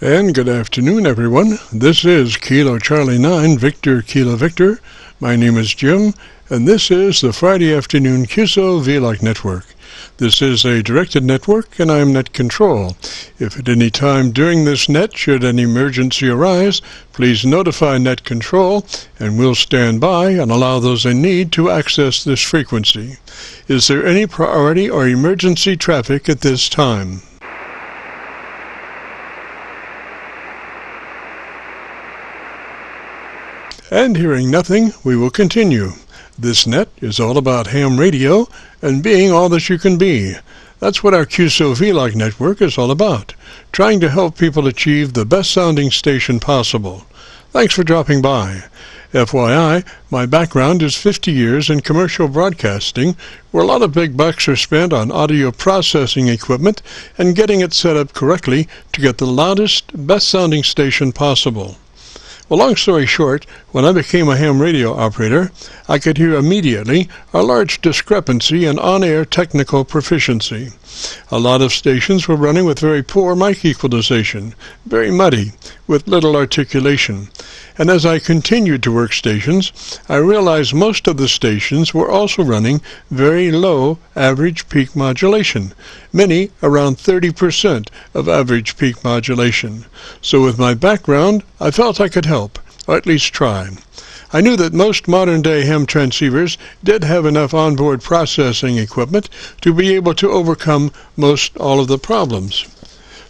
And good afternoon, everyone. This is Kilo Charlie 9, Victor Kilo Victor. My name is Jim, and this is the Friday afternoon Qso-Vlog network. This is a directed network, and I am net control. If at any time during this net should an emergency arise, please notify net control, and we'll stand by and allow those in need to access this frequency. Is there any priority or emergency traffic at this time? And hearing nothing, we will continue. This net is all about ham radio and being all that you can be. That's what our Qso-Vlog network is all about, trying to help people achieve the best sounding station possible. Thanks for dropping by. FYI, my background is 50 years in commercial broadcasting, where a lot of big bucks are spent on audio processing equipment and getting it set up correctly to get the loudest, best sounding station possible. Well, long story short, when I became a ham radio operator, I could hear immediately a large discrepancy in on-air technical proficiency. A lot of stations were running with very poor mic equalization, very muddy, with little articulation. And as I continued to work stations, I realized most of the stations were also running very low average peak modulation, many around 30% of average peak modulation. So with my background, I felt I could help, or at least try. I knew that most modern-day ham transceivers did have enough onboard processing equipment to be able to overcome most all of the problems.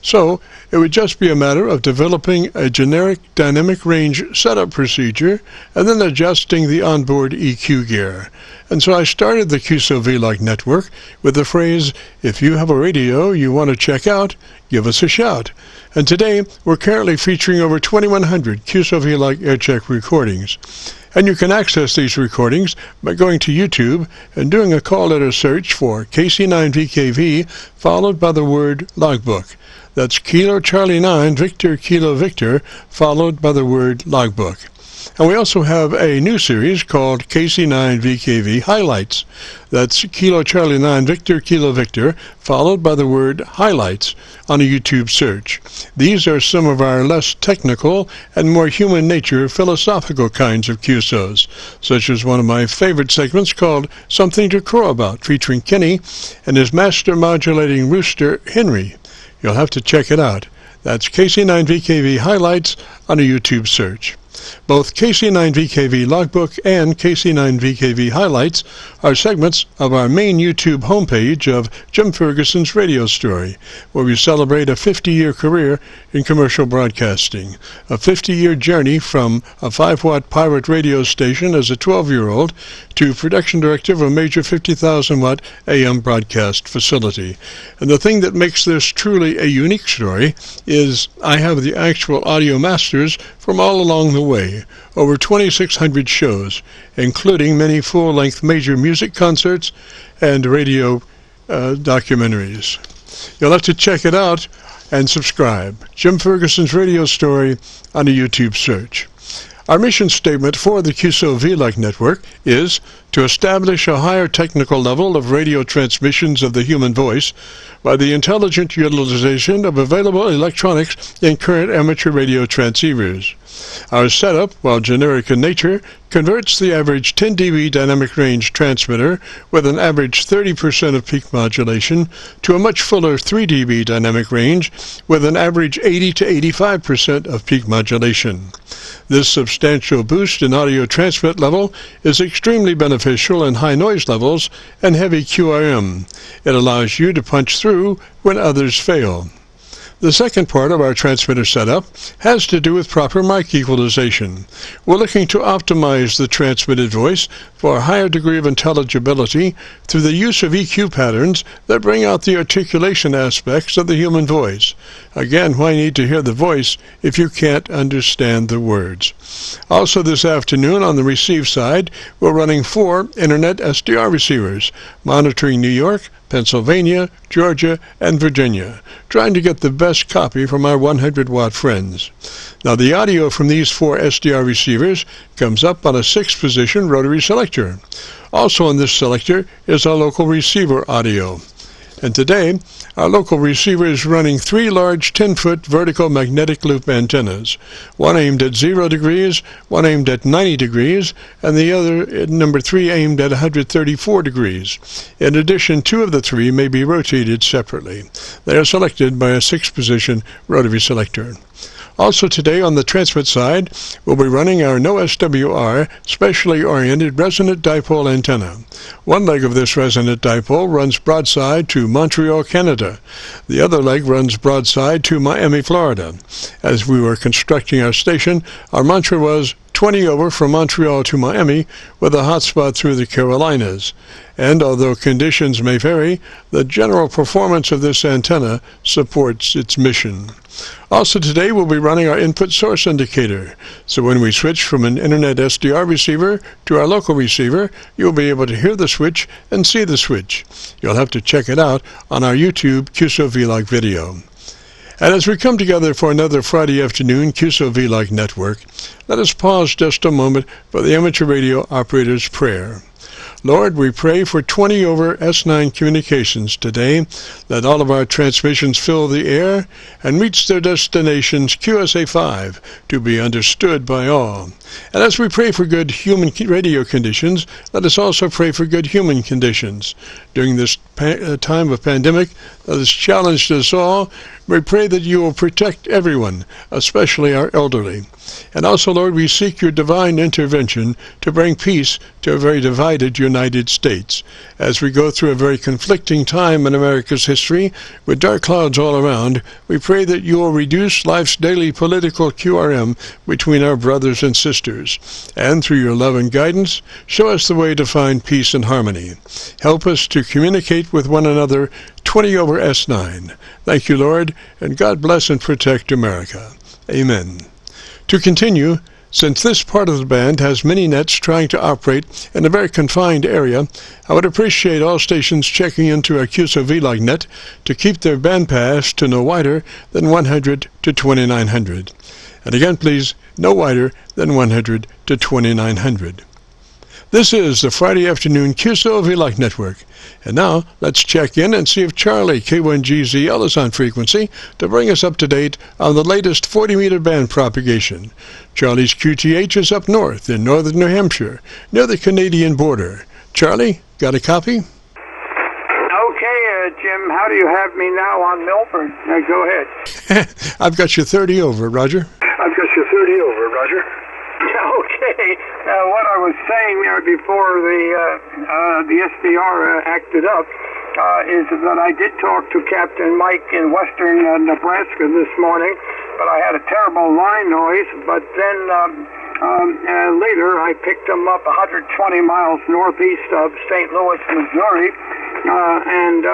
So it would just be a matter of developing a generic dynamic range setup procedure and then adjusting the onboard EQ gear. And so I started the Qso-Vlog network with the phrase, if you have a radio you want to check out, give us a shout. And today we're currently featuring over 2,100 Qso-Vlog Aircheck recordings. And you can access these recordings by going to YouTube and doing a call letter search for KC9VKV followed by the word logbook. That's Kilo Charlie 9, Victor Kilo Victor, followed by the word logbook. And we also have a new series called KC9VKV Highlights. That's Kilo Charlie 9, Victor Kilo Victor, followed by the word highlights on a YouTube search. These are some of our less technical and more human nature philosophical kinds of QSOs, such as one of my favorite segments called Something to Crow About, featuring Kenny and his master modulating rooster, Henry. You'll have to check it out. That's KC9VKV Highlights on a YouTube search. Both KC9VKV Logbook and KC9VKV Highlights are segments of our main YouTube homepage of Jim Fergusson's Radio Story, where we celebrate a 50-year career in commercial broadcasting, a 50-year journey from a 5-watt pirate radio station as a 12-year-old to production director of a major 50,000-watt AM broadcast facility. And the thing that makes this truly a unique story is I have the actual audio masters from all along the way, over 2,600 shows, including many full-length major music concerts and radio documentaries. You'll have to check it out and subscribe. Jim Fergusson's Radio Story on a YouTube search. Our mission statement for the Qso-Vlog network is to establish a higher technical level of radio transmissions of the human voice by the intelligent utilization of available electronics in current amateur radio transceivers. Our setup, while generic in nature, converts the average 10 dB dynamic range transmitter with an average 30% of peak modulation to a much fuller 3 dB dynamic range with an average 80 to 85% of peak modulation. This substantial boost in audio transmit level is extremely beneficial in high noise levels and heavy QRM. It allows you to punch through when others fail. The second part of our transmitter setup has to do with proper mic equalization. We're looking to optimize the transmitted voice for a higher degree of intelligibility through the use of EQ patterns that bring out the articulation aspects of the human voice. Again, why need to hear the voice if you can't understand the words? Also this afternoon on the receive side, we're running 4 Internet SDR receivers, monitoring New York, Pennsylvania, Georgia, and Virginia, trying to get the best copy from our 100-watt friends. Now, the audio from these 4 SDR receivers comes up on a 6-position rotary selector. Also on this selector is our local receiver audio. And today, our local receiver is running 3 large 10-foot vertical magnetic loop antennas, one aimed at 0 degrees, one aimed at 90 degrees, and the other, number 3, aimed at 134 degrees. In addition, 2 of the 3 may be rotated separately. They are selected by a 6-position rotary selector. Also today on the transmit side, we'll be running our NO-SWR specially oriented resonant dipole antenna. One leg of this resonant dipole runs broadside to Montreal, Canada. The other leg runs broadside to Miami, Florida. As we were constructing our station, our mantra was 20 over from Montreal to Miami with a hotspot through the Carolinas. And although conditions may vary, the general performance of this antenna supports its mission. Also today we'll be running our input source indicator. So when we switch from an internet SDR receiver to our local receiver, you'll be able to hear the switch and see the switch. You'll have to check it out on our YouTube Qso-Vlog video. And as we come together for another Friday afternoon Qso-Vlog network, let us pause just a moment for the amateur radio operator's prayer. Lord, we pray for 20 over S9 communications today. Let all of our transmissions fill the air and reach their destinations QSA5 to be understood by all. And as we pray for good human radio conditions, let us also pray for good human conditions. During this time of pandemic that has challenged us all, we pray that you will protect everyone, especially our elderly. And also, Lord, we seek your divine intervention to bring peace to a very divided United States. As we go through a very conflicting time in America's history, with dark clouds all around, we pray that you will reduce life's daily political QRM between our brothers and sisters. And through your love and guidance, show us the way to find peace and harmony. Help us to communicate with one another 20 over S9. Thank you, Lord, and God bless and protect America. Amen. To continue, since this part of the band has many nets trying to operate in a very confined area, I would appreciate all stations checking into our Qso-Vlog net to keep their bandpass to no wider than 100 to 2900. And again, please, no wider than 100 to 2900. This is the Friday afternoon Qso-Vlog network. And now, let's check in and see if Charlie K1GZL is on frequency to bring us up to date on the latest 40-meter band propagation. Charlie's QTH is up north in northern New Hampshire, near the Canadian border. Charlie, got a copy? Okay, Jim, how do you have me now on Milford? Go ahead. I've got you 30 over, Roger. I've got you 30 over, Roger. Okay, what I was saying there before the SDR acted up is that I did talk to Captain Mike in western Nebraska this morning, but I had a terrible line noise. But then later I picked him up 120 miles northeast of St. Louis, Missouri, and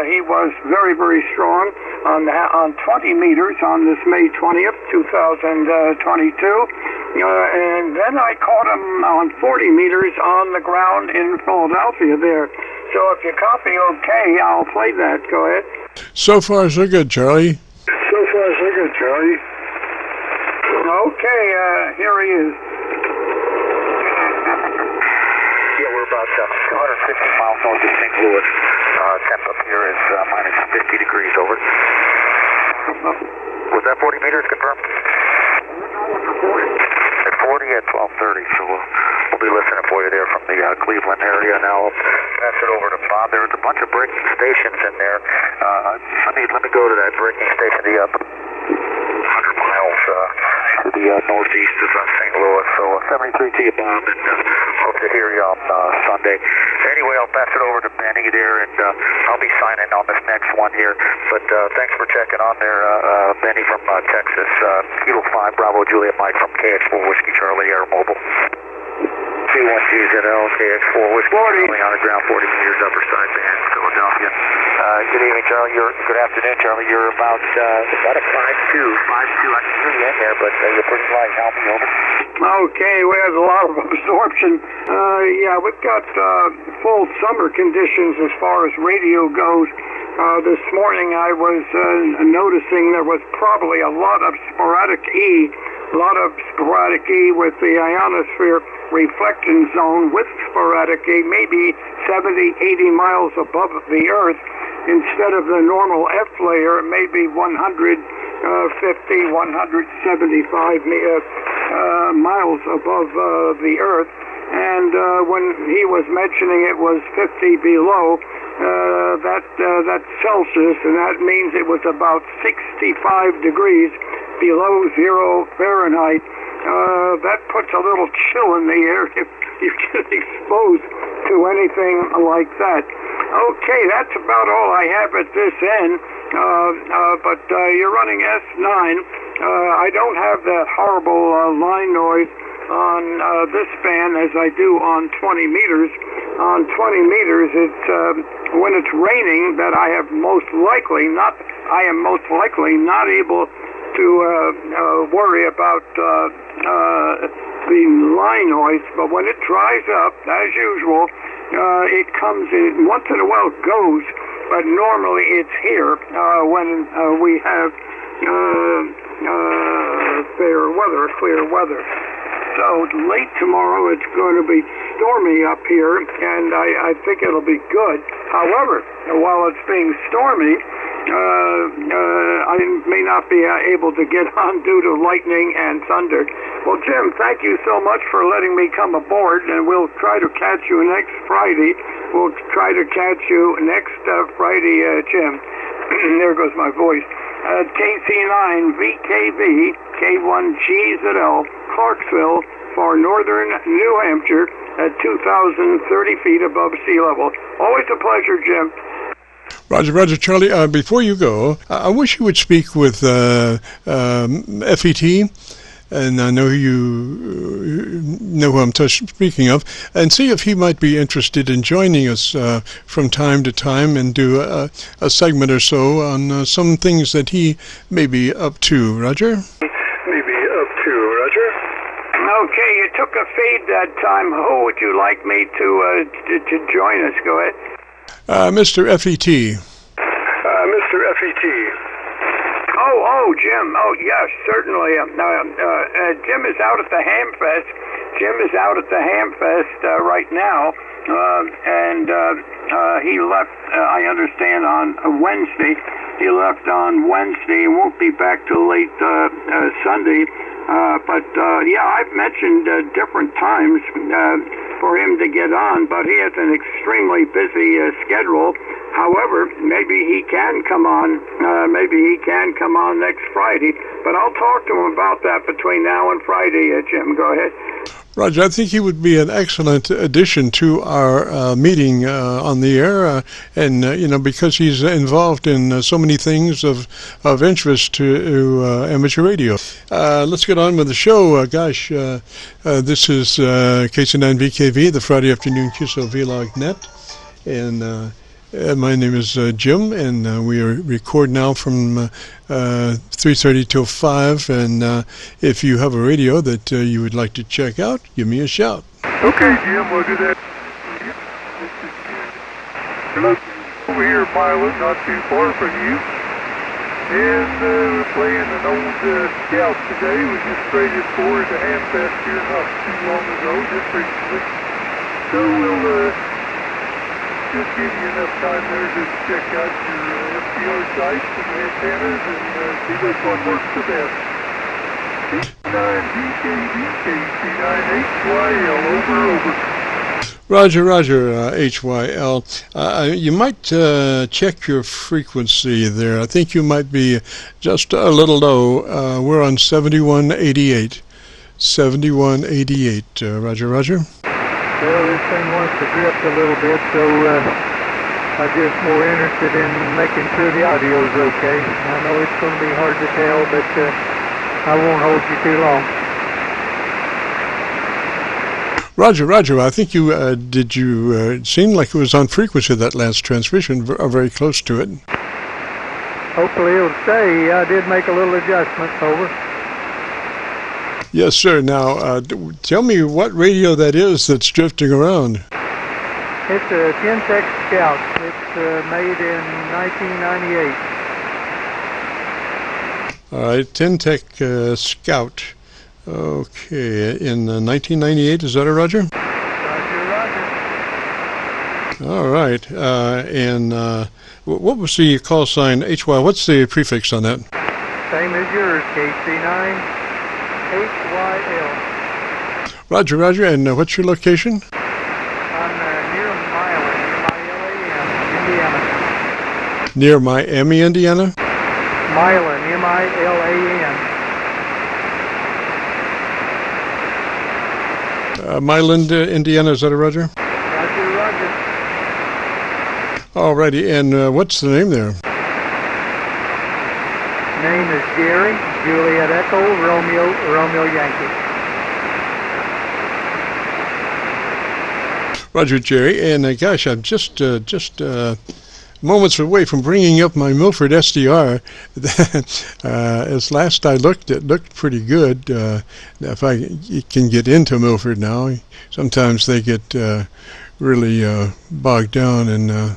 he was very, very strong on 20 meters on this May 20th, 2022. And then I caught him on 40 meters on the ground in Philadelphia there. So if you copy okay, I'll play that. Go ahead. So far, so good, Charlie. So far, so good, Charlie. Okay, here he is. Yeah, we're about 250 miles north of St. Louis. Temp up here is minus 50 degrees over. Was that 40 meters confirmed? At 40 at 12:30, so we'll be listening for you there from the Cleveland area. Now I'll pass it over to Bob. There's a bunch of breaking stations in there. Let me go to that breaking station, the 100 miles to the northeast of St. Louis. So 73 to you, Bob, and hope to hear you on Sunday. Anyway, I'll pass it over to Benny there, and I'll be signing on this next one here. But thanks for checking on there, Benny from Texas. Kilo 5 Bravo Juliet Mike from KX4 Whiskey Charlie Air Mobile. C1GZL KX4 Whiskey Charlie on the ground, 40 meters upper side band, Philadelphia. Good evening, Charlie. Good afternoon, Charlie. You're about a 5'2". I can hear you in there, but you're pretty light. Help me over. Okay, we had a lot of absorption. Yeah, we've got full summer conditions as far as radio goes. This morning I was noticing there was probably a lot of sporadic E with the ionosphere reflecting zone with sporadic E, maybe 70, 80 miles above the Earth. instead of the normal F layer, maybe 150, 175 miles above the Earth. And when he was mentioning it was 50 below, that's Celsius, and that means it was about 65 degrees below 0 Fahrenheit. That puts a little chill in the air if you get exposed to anything like that. Okay, that's about all I have at this end. But you're running S9. I don't have that horrible line noise on this band as I do on 20 meters. On 20 meters, it's when it's raining that I am most likely not able to worry about the line noise. But when it dries up, as usual, it comes in once in a while. It goes, but normally it's here when we have fair weather, clear weather. So late tomorrow it's going to be stormy up here, and I think it'll be good. However, while it's being stormy, I may not be able to get on due to lightning and thunder. Well, Jim, thank you so much for letting me come aboard, and we'll try to catch you next Friday. We'll try to catch you next Friday, Jim. There goes my voice. KC9VKV, K1GZL, Clarksville for northern New Hampshire at 2,030 feet above sea level. Always a pleasure, Jim. Roger, Charlie. Before you go, I wish you would speak with FET, and I know you know who I'm speaking of, and see if he might be interested in joining us from time to time and do a segment or so on some things that he may be up to. Roger? Okay, you took a fade that time. Who would you like me to join us? Go ahead. Mr. FET. Mr. FET. Oh, Jim. Oh, yes, certainly. Jim is out at the Hamfest. Right now, and he left, I understand, on Wednesday. He left on Wednesday. Won't be back till late Sunday. But I've mentioned different times for him to get on, but he has an extremely busy schedule. However, maybe he can come on. Next Friday. But I'll talk to him about that between now and Friday. Jim, go ahead. Roger, I think he would be an excellent addition to our meeting on the air, and because he's involved in so many things of interest to amateur radio. Let's get on with the show. This is KC9VKV, the Friday afternoon Qso-Vlog net, and my name is Jim, and we record now from 3:30 till 5, and if you have a radio that you would like to check out, give me a shout. Okay, Jim, we'll do that. Over here, pilot, not too far from you, and we're playing an old Scout today. We just traded for at the Hamfest here not too long ago, just recently. So we'll just give you enough time there to check out your FPR sites and antennas and see which one works the best. KC9VKV, KC9HYL, over. Roger, HYL. You might check your frequency there. I think you might be just a little low. We're on 7188. 7188. Roger. Well, this thing wants to drift a little bit, so I'm just more interested in making sure the audio's okay. I know it's going to be hard to tell, but I won't hold you too long. Roger. I think you it seemed like it was on frequency, that last transmission, very close to it. Hopefully it'll stay. I did make a little adjustment. Over. Yes, sir. Now, tell me what radio that is that's drifting around. It's a Ten-Tech Scout. It's made in 1998. All right, Ten-Tech Scout. Okay, in 1998, is that a Roger? Roger. All right. What was the call sign HY? What's the prefix on that? Same as yours, KC9HYL. Roger, Roger. And what's your location? I'm near Milan, Indiana. Near Miami, Indiana? Milan, M-I-L-A-N. Milan, Indiana. Is that a Roger? Roger, Roger. All righty. And what's the name there? Name is Jerry, Juliet Echo, Romeo Yankee. Roger, Jerry. And gosh, I'm just moments away from bringing up my Milford SDR. As last I looked, it looked pretty good. If I can get into Milford now, sometimes they get really bogged down, and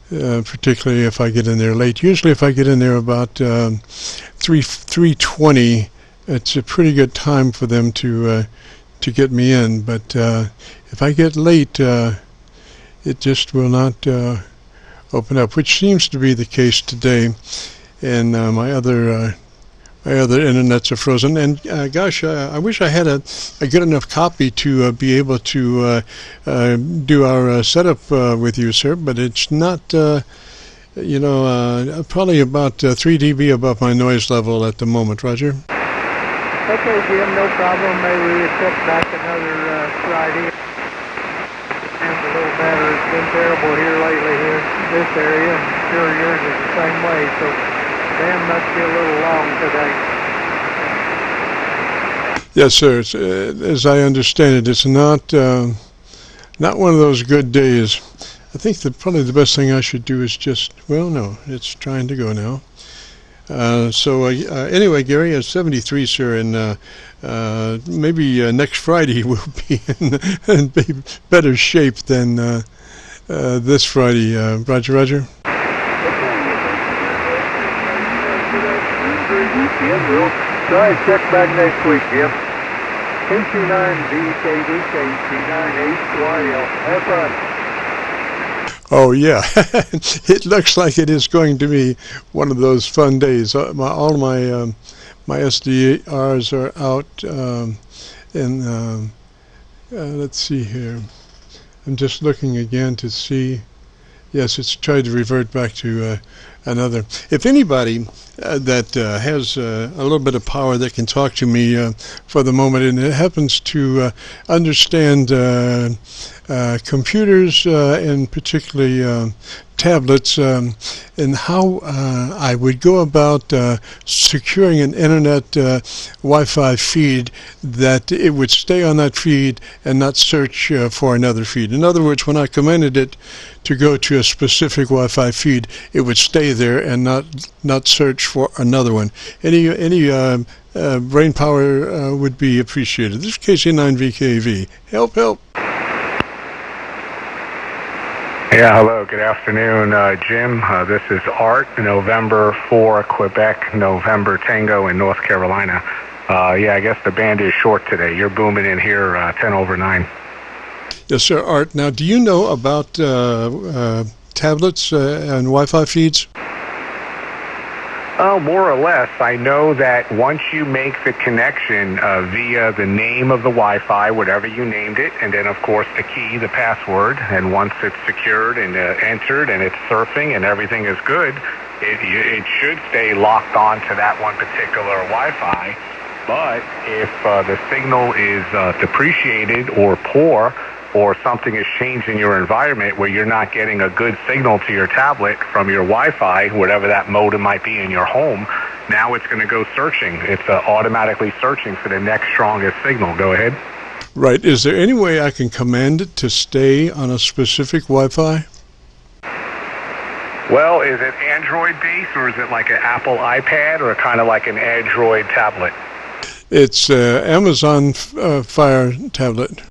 particularly if I get in there late. Usually if I get in there about 3:20, it's a pretty good time for them to get me in. But if I get late, it just will not open up, which seems to be the case today. And my other internets are frozen. And gosh, I wish I had a good enough copy to be able to do our setup with you, sir. But it's not, probably about 3 dB above my noise level at the moment. Roger. Okay, Jim, no problem. Maybe we check back another Friday. And a little better. It's been terrible here lately here in this area, and I'm sure yours is the same way. So Dan must be a little long today. Yes, sir. It's, as I understand it, it's not one of those good days. I think that probably the best thing I should do is just, well, no, it's trying to go now. Anyway, Gary, it's 73, sir, and maybe next Friday we'll be in better shape than this Friday. Roger, Roger. We'll try and check back next week, Jim. KC9VKV, KC9HYL. Have fun. Oh, yeah. It looks like it is going to be one of those fun days. All my SDRs are out, and let's see here. I'm just looking again to see. Yes, it's tried to revert back to another. If anybody that has a little bit of power that can talk to me for the moment, and it happens to understand computers and particularly tablets, and how I would go about securing an internet Wi-Fi feed, that it would stay on that feed and not search for another feed. In other words, when I commanded it to go to a specific Wi-Fi feed, it would stay there and not search for another one. Any brain power would be appreciated. This is KC9VKV. Help, help. Yeah, hello, good afternoon, Jim. This is Art, November 4, Quebec, November Tango in North Carolina. Yeah, I guess the band is short today. You're booming in here 10 over 9. Yes, sir, Art. Now, do you know about tablets and Wi-Fi feeds? Oh, more or less. I know that once you make the connection via the name of the Wi-Fi, whatever you named it, and then, of course, the key, the password, and once it's secured and entered and it's surfing and everything is good, it should stay locked on to that one particular Wi-Fi. But if the signal is depreciated or poor, or something has changed in your environment where you're not getting a good signal to your tablet from your Wi-Fi, whatever that modem might be in your home, now it's going to go searching. It's automatically searching for the next strongest signal. Go ahead. Right. Is there any way I can command it to stay on a specific Wi-Fi? Well, is it Android-based, or is it like an Apple iPad, or kind of like an Android tablet? It's Amazon Fire tablet.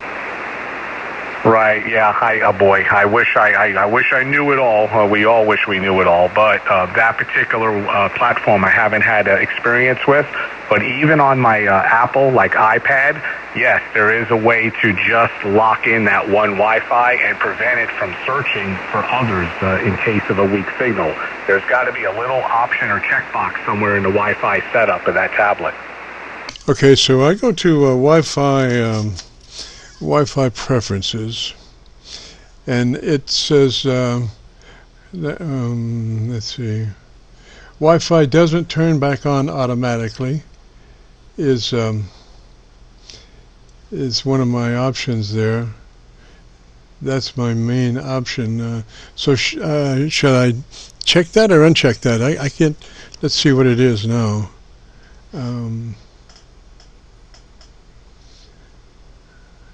Right. Yeah. Oh boy. I wish I knew it all. We all wish we knew it all. But that particular platform, I haven't had experience with. But even on my Apple, like iPad, yes, there is a way to just lock in that one Wi-Fi and prevent it from searching for others in case of a weak signal. There's got to be a little option or checkbox somewhere in the Wi-Fi setup of that tablet. Okay, so I go to Wi-Fi preferences, and it says, let's see, Wi-Fi doesn't turn back on automatically is one of my options there. That's my main option. So should I check that or uncheck that? I can't. Let's see what it is now.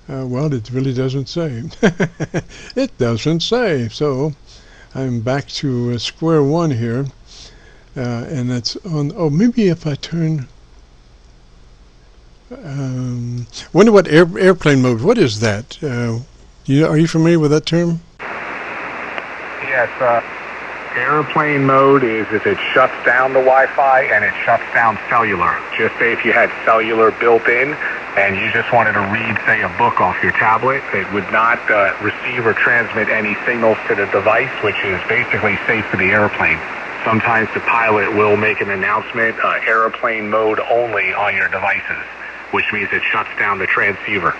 Well, it really doesn't say. It doesn't say. So I'm back to square one here, and that's on. Oh, maybe if I turn. Wonder what airplane mode. What is that? Are you familiar with that term? Yes. Airplane mode is if it shuts down the Wi-Fi and it shuts down cellular. Just say if you had cellular built in and you just wanted to read, say, a book off your tablet, it would not receive or transmit any signals to the device, which is basically safe for the airplane. Sometimes the pilot will make an announcement, airplane mode only on your devices, which means it shuts down the transceiver.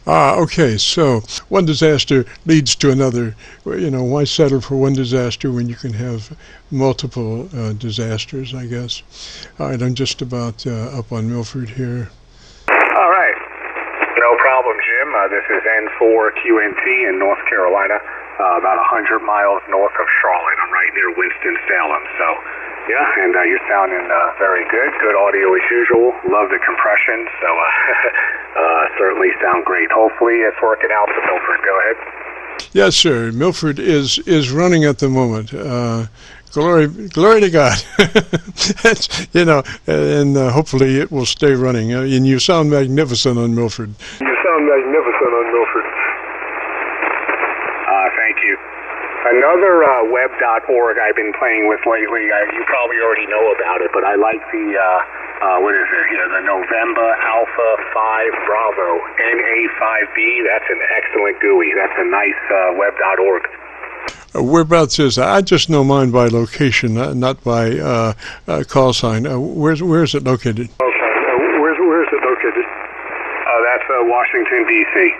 Okay, so one disaster leads to another. Why settle for one disaster when you can have multiple disasters, I guess. All right, I'm just about up on Milford here. All right. No problem, Jim. This is N4QNT in North Carolina, about 100 miles north of Charlotte. I'm right near Winston-Salem, so... Yeah, and you're sounding very good. Good audio as usual. Love the compression, so certainly sound great. Hopefully it's working out for Milford. Go ahead. Yes, sir. Milford is running at the moment. Glory to God. And hopefully it will stay running. And you sound magnificent on Milford. Thank you. Another web.org I've been playing with lately, you probably already know about it, but I like the, what is it here, the November Alpha 5 Bravo, NA5B. That's an excellent GUI. That's a nice web.org. Whereabouts is that? I just know mine by location, not by call sign. Where is it located? Okay. Where's it located? That's Washington, D.C.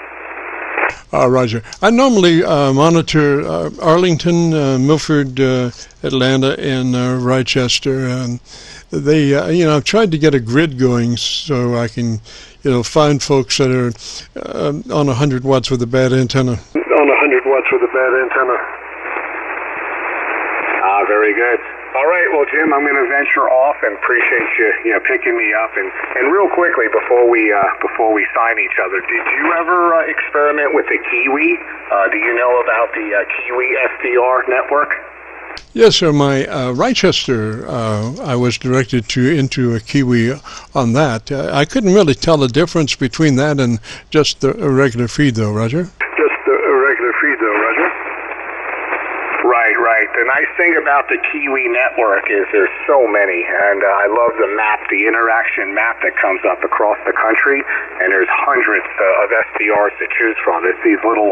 Roger. I normally monitor Arlington, Milford, Atlanta, and Rochester. And they, I've tried to get a grid going so I can, find folks that are on 100 watts with a bad antenna. Very good. All right, well, Jim, I'm going to venture off and appreciate you picking me up. And real quickly before we sign each other, did you ever experiment with the Kiwi? Do you know about the Kiwi SDR network? Yes, sir. My Rochester, I was directed into a Kiwi on that. I couldn't really tell the difference between that and just the regular feed, though, Roger. Right. The nice thing about the Kiwi network is there's so many, and I love the map, the interaction map that comes up across the country, and there's hundreds of SDRs to choose from. It's these little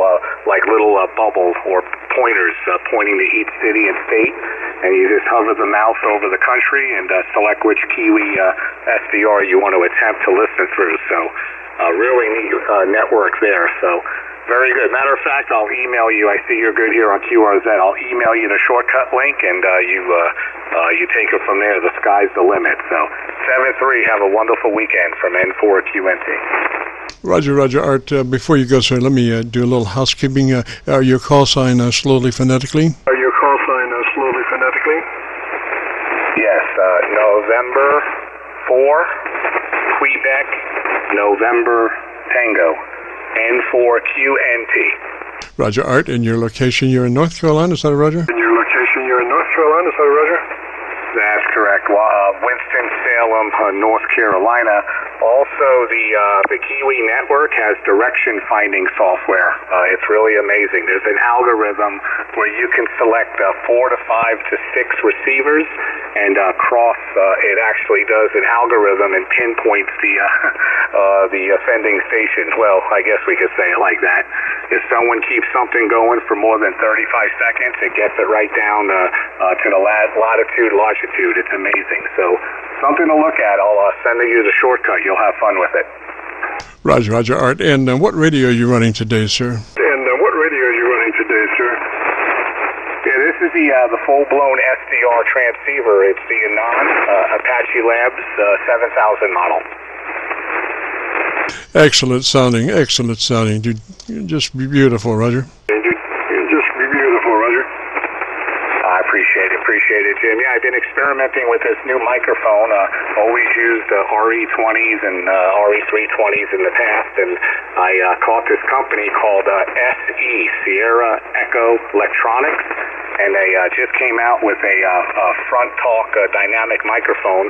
bubbles or pointers pointing to each city and state, and you just hover the mouse over the country and select which Kiwi SDR you want to attempt to listen through. So really neat network there. So. Very good. Matter of fact, I'll email you. I see you're good here on QRZ. I'll email you the shortcut link, and you take it from there. The sky's the limit. So 7-3, have a wonderful weekend from N4QNT. Roger, Art. Before you go, sir, let me do a little housekeeping. Your call sign slowly phonetically? Yes. November 4, Quebec, November Tango. N4QNT. Roger, Art, and your location, you're in North Carolina, is that Roger? That's correct. Winston-Salem, North Carolina, Also, the Kiwi network has direction finding software. It's really amazing. There's an algorithm where you can select 4 to 5 to 6 receivers, and it actually does an algorithm and pinpoints the offending station. Well, I guess we could say it like that. If someone keeps something going for more than 35 seconds, it gets it right down to the latitude, longitude. It's amazing. So something to look at. I'll send you the shortcut. You'll have fun with it. Roger, Art. And what radio are you running today, sir? Yeah, this is the full-blown SDR transceiver. It's the Anon Apache Labs 7000 model. Excellent sounding. You're just beautiful, Roger. I appreciate it, Jim. Yeah, I've been experimenting with this new microphone. Always used RE20s and RE320s in the past, and I caught this company called SE, Sierra Echo Electronics, and they just came out with a front talk dynamic microphone,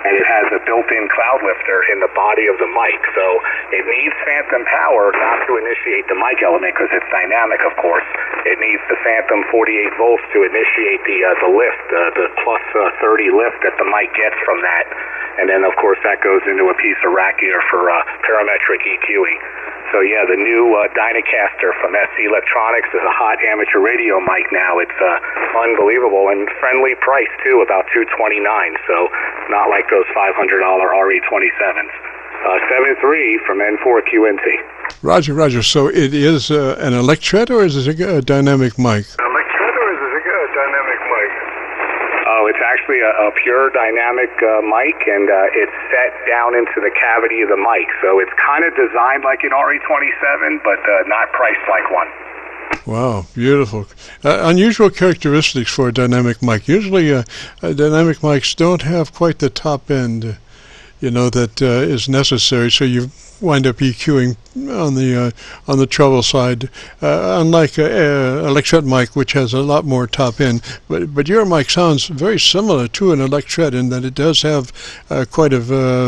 and it has a built-in cloud lifter in the body of the mic. So it needs phantom power not to initiate the mic element because it's dynamic, of course. It needs the phantom 48 volts to initiate the lift, the plus 30 lift that the mic gets from that. And then, of course, that goes into a piece of rack gear for parametric EQing. So, yeah, the new Dynacaster from SE Electronics is a hot amateur radio mic now. It's unbelievable and friendly price, too, about $229. So not like those $500 RE27s. 73 from N4QNT. Roger. So it is an electret, or is it a dynamic mic? Oh, it's actually a pure dynamic mic, and it's set down into the cavity of the mic. So it's kind of designed like an RE27, but not priced like one. Wow, beautiful. Unusual characteristics for a dynamic mic. Usually dynamic mics don't have quite the top end, that is necessary, so you wind up EQing on the treble side, unlike an electret mic, which has a lot more top end. But your mic sounds very similar to an electret in that it does have quite a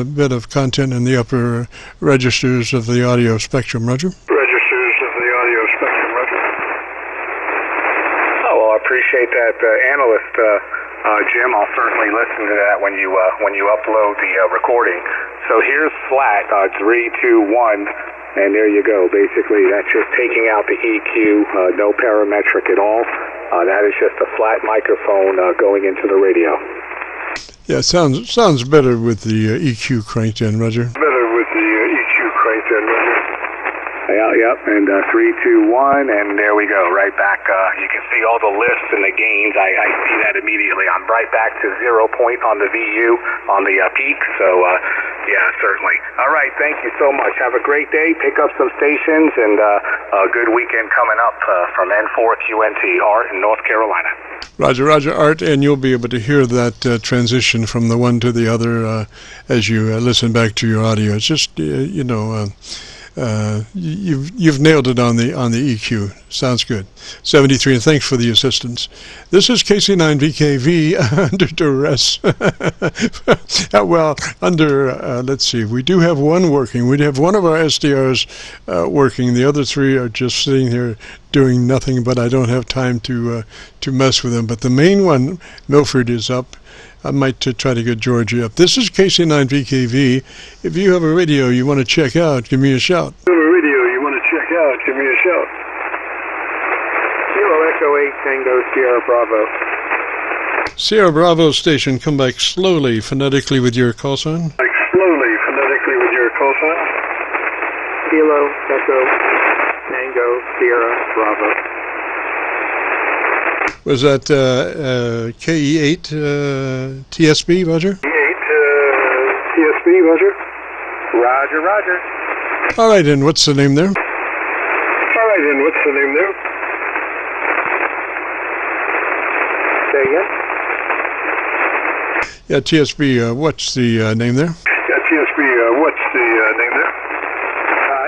bit of content in the upper registers of the audio spectrum, Roger. Oh, well, I appreciate that, analyst, Jim. I'll certainly listen to that when you upload the recording. So here's flat, 3, 2, 1, and there you go. Basically, that's just taking out the EQ, no parametric at all. That is just a flat microphone going into the radio. Yeah, sounds better with the EQ cranked in, Roger. Yep, and 3, 2, 1, and there we go, right back. You can see all the lifts and the gains. I see that immediately. I'm right back to 0 point on the VU on the peak, so yeah, certainly. All right, thank you so much. Have a great day. Pick up some stations, and a good weekend coming up from N4QNT, Art in North Carolina. Roger, Art, and you'll be able to hear that transition from the one to the other as you listen back to your audio. It's just, you've nailed it on the EQ. Sounds good. 73, and thanks for the assistance. This is KC9VKV under duress. Well, let's see, we do have one working. We have one of our SDRs working. The other 3 are just sitting here doing nothing, but I don't have time to mess with them. But the main one, Milford, is up. I might try to get Georgia up. This is KC9VKV. If you have a radio you want to check out, give me a shout. Kilo Echo 8 Tango Sierra Bravo. Sierra Bravo station, come back slowly, phonetically with your call sign. Kilo Echo Tango Sierra Bravo. Was that KE8 TSB, Roger? TSB, Roger. Roger. All right, and what's the name there? Say again? Yeah, TSB, what's the name there?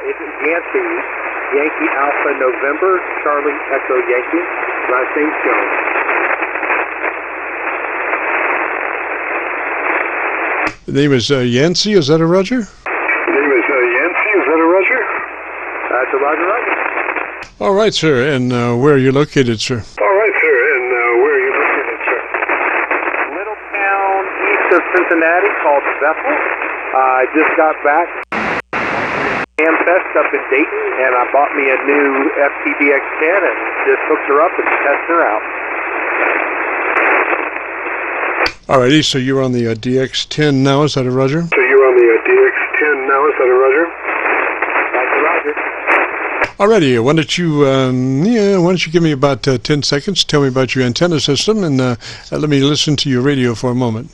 It's Yankee. Yankee Alpha November, Charlie Echo Yankee. Last name Jones. The name is Yancey, is that a Roger? Roger, Roger. All right, sir. And where are you located, sir? All right, sir. And where are you located, sir? Little town east of Cincinnati called Bethel. I just got back. Hamfest up in Dayton, and I bought me a new FTDX10 and just hooked her up and tested her out. Alrighty, so you're on the DX10 now, is that a Roger? So you're on the DX10 now, is that a Roger? Roger, Roger. Alrighty, why don't you give me about 10 seconds, tell me about your antenna system, and let me listen to your radio for a moment.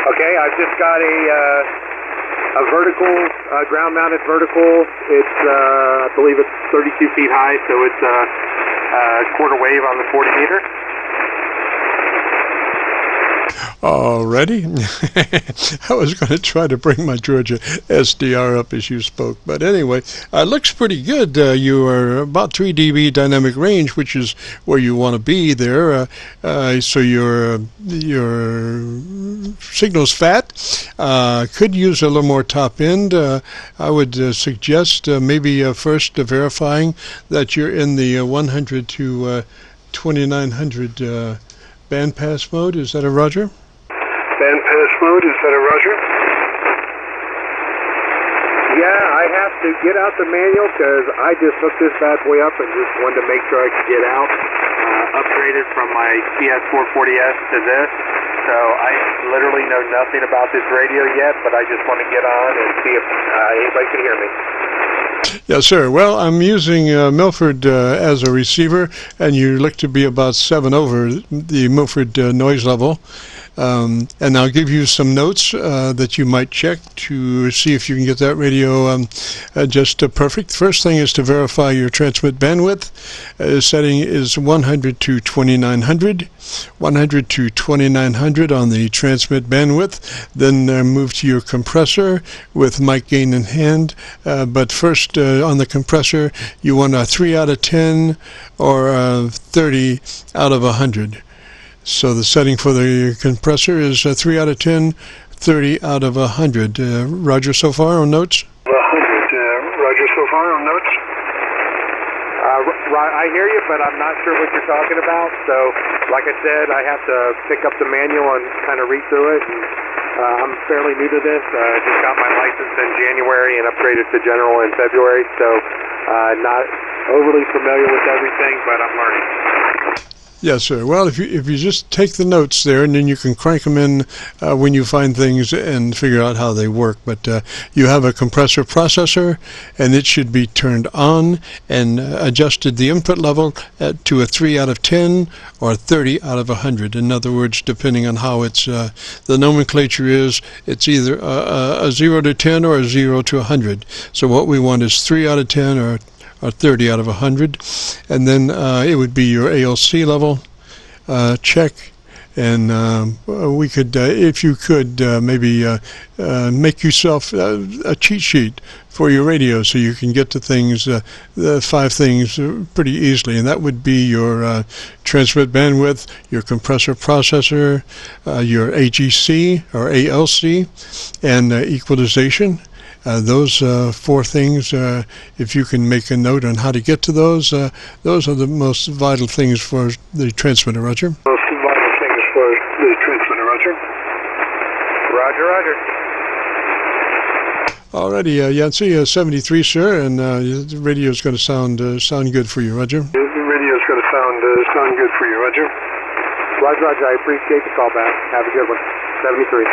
Okay, I've just got a vertical, ground-mounted vertical. It's, I believe it's 32 feet high, so it's quarter wave on the 40 meter. Already? I was going to try to bring my Georgia SDR up as you spoke, but anyway, looks pretty good. You are about 3 dB dynamic range, which is where you want to be there. So your signal's fat. Could use a little more top end. I would suggest maybe first verifying that you're in the 100 to 2900 bandpass mode. Is that a Roger? Bandpass mode, is that a Roger? Yeah, I have to get out the manual because I just hooked this bad boy up and just wanted to make sure I could get out. Upgraded from my CS440S to this, so I literally know nothing about this radio yet, but I just want to get on and see if anybody can hear me. Yes, sir. Well, I'm using Milford as a receiver, and you look to be about 7 over the Milford noise level. And I'll give you some notes that you might check to see if you can get that radio just perfect. First thing is to verify your transmit bandwidth. Setting is 100 to 2900. 100 to 2900 on the transmit bandwidth. Then move to your compressor with mic gain in hand. But first, on the compressor, you want a 3 out of 10 or 30 out of 100. So the setting for the compressor is 3 out of 10, 30 out of 100. Roger so far on notes? 100. Roger so far on notes? I hear you, but I'm not sure what you're talking about. So, like I said, I have to pick up the manual and kind of read through it. And, I'm fairly new to this. Just got my license in January and upgraded to general in February. So, not overly familiar with everything, but I'm learning. Yes, sir. Well, if you just take the notes there, and then you can crank them in when you find things and figure out how they work. But you have a compressor processor, and it should be turned on and adjusted the input level to a 3 out of 10 or 30 out of 100. In other words, depending on how it's the nomenclature is, it's either a 0 to 10 or a 0 to 100. So what we want is 3 out of 10 or 30 out of 100, and then it would be your ALC level check, and we could, if you could, maybe make yourself a cheat sheet for your radio so you can get to things, the 5 things pretty easily, and that would be your transmit bandwidth, your compressor processor, your AGC or ALC, and equalization. Those 4 things, if you can make a note on how to get to those are the most vital things for the transmitter, Roger. Most vital things for the transmitter, Roger. Roger, Roger. Alrighty, Yancey, 73, sir, and the radio is going to sound good for you, Roger. The radio is going to sound good for you, Roger. Roger, Roger. I appreciate the call back. Have a good one. 73.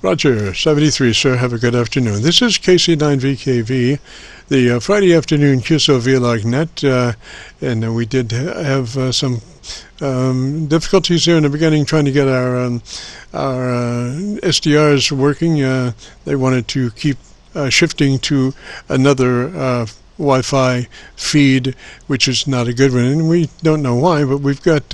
Roger, 73, sir. Have a good afternoon. This is KC9VKV, the Friday afternoon Qso-Vlog net, and we did have some difficulties here in the beginning trying to get our SDRs working. They wanted to keep shifting to another Wi-Fi feed, which is not a good one, and we don't know why, but we've got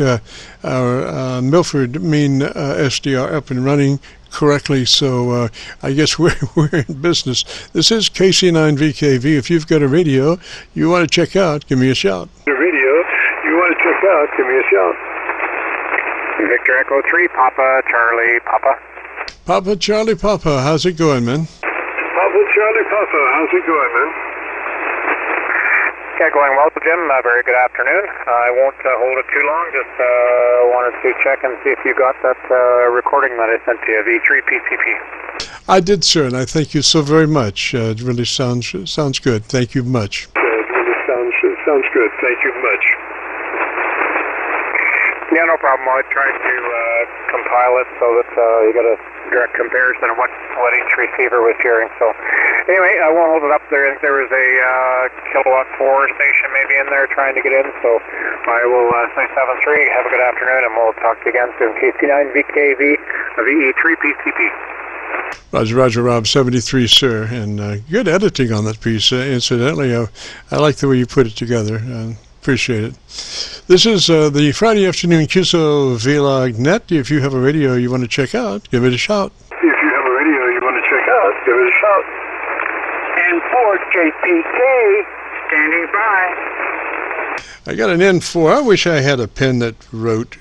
our Milford main SDR up and running correctly, so I guess we're in business. This is KC9VKV. If you've got a radio you want to check out, give me a shout. The radio you want to check out, give me a shout. Victor Echo 3, Papa, Charlie, Papa. Papa, Charlie, Papa. How's it going, man? Charlie Papa. How's it going, man? Yeah, going well, Jim. Very good afternoon. I won't hold it too long. Just wanted to check and see if you got that recording that I sent to you, V3PCP. I did, sir, and I thank you so very much. It really sounds good. Thank you much. It really sounds good. Thank you much. Yeah, no problem. I tried to compile it so that you got a direct comparison of what each receiver was hearing. So anyway, I won't hold it up. There was a kilowatt 4 station maybe in there trying to get in. So I will say 7-3. Have a good afternoon, and we'll talk to you again soon. KC9VKV, VE3PCP. Roger, Roger, Rob, 73, sir. And good editing on that piece. Incidentally, I like the way you put it together. Appreciate it. This is the Friday afternoon Qso-Vlog net. If you have a radio you want to check out, give it a shout. If you have a radio you want to check out, give it a shout. And for JPK, standing by. I got an N4. I wish I had a pen that wrote.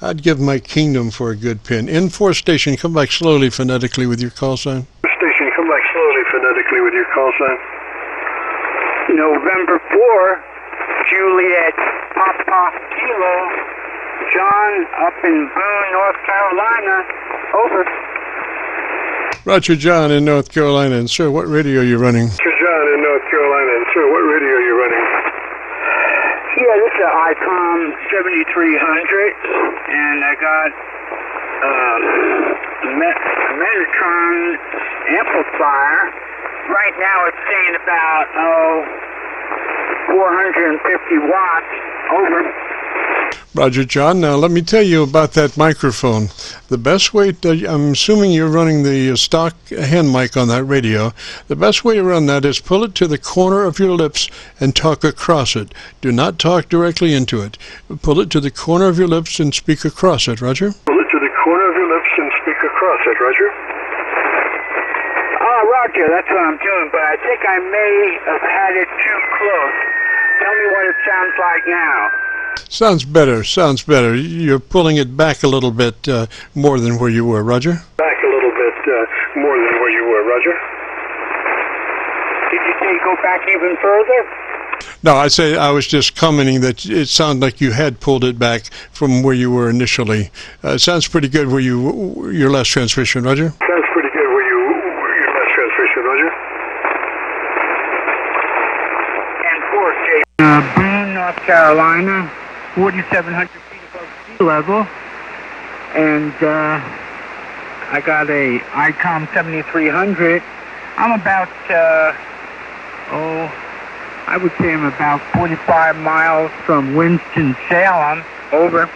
I'd give my kingdom for a good pen. N4 station, come back slowly phonetically with your call sign. Station, come back slowly phonetically with your call sign. November 4, Juliet Papa Kilo, John up in Boone, North Carolina. Over. Roger, John in North Carolina. And sir, what radio are you running? Roger, John in North Carolina. And sir, what radio are you running? Yeah, this is an ICOM 7300, and I got Metatron amplifier. Right now it's saying about 450 watts. Over. Roger, John. Now let me tell you about that microphone. The best way I'm assuming you're running the stock hand mic on that radio. The best way to run that is pull it to the corner of your lips and talk across it. Do not talk directly into it. Pull it to the corner of your lips and speak across it, Roger. Pull it to the corner of your lips and speak across it, Roger. Roger, that's what I'm doing, but I think I may have had it too close. Tell me what it sounds like now. Sounds better, sounds better. You're pulling it back a little bit more than where you were, Roger. Back a little bit more than where you were, Roger. Did you say go back even further? No, I was just commenting that it sounded like you had pulled it back from where you were initially. It sounds pretty good where your last transmission, Roger. Sounds pretty good where your last transmission, Roger. And 4J. Boone, North Carolina, 4,700 feet above sea level, and I got a ICOM 7300. I'm about I would say I'm about 45 miles from Winston-Salem. Over.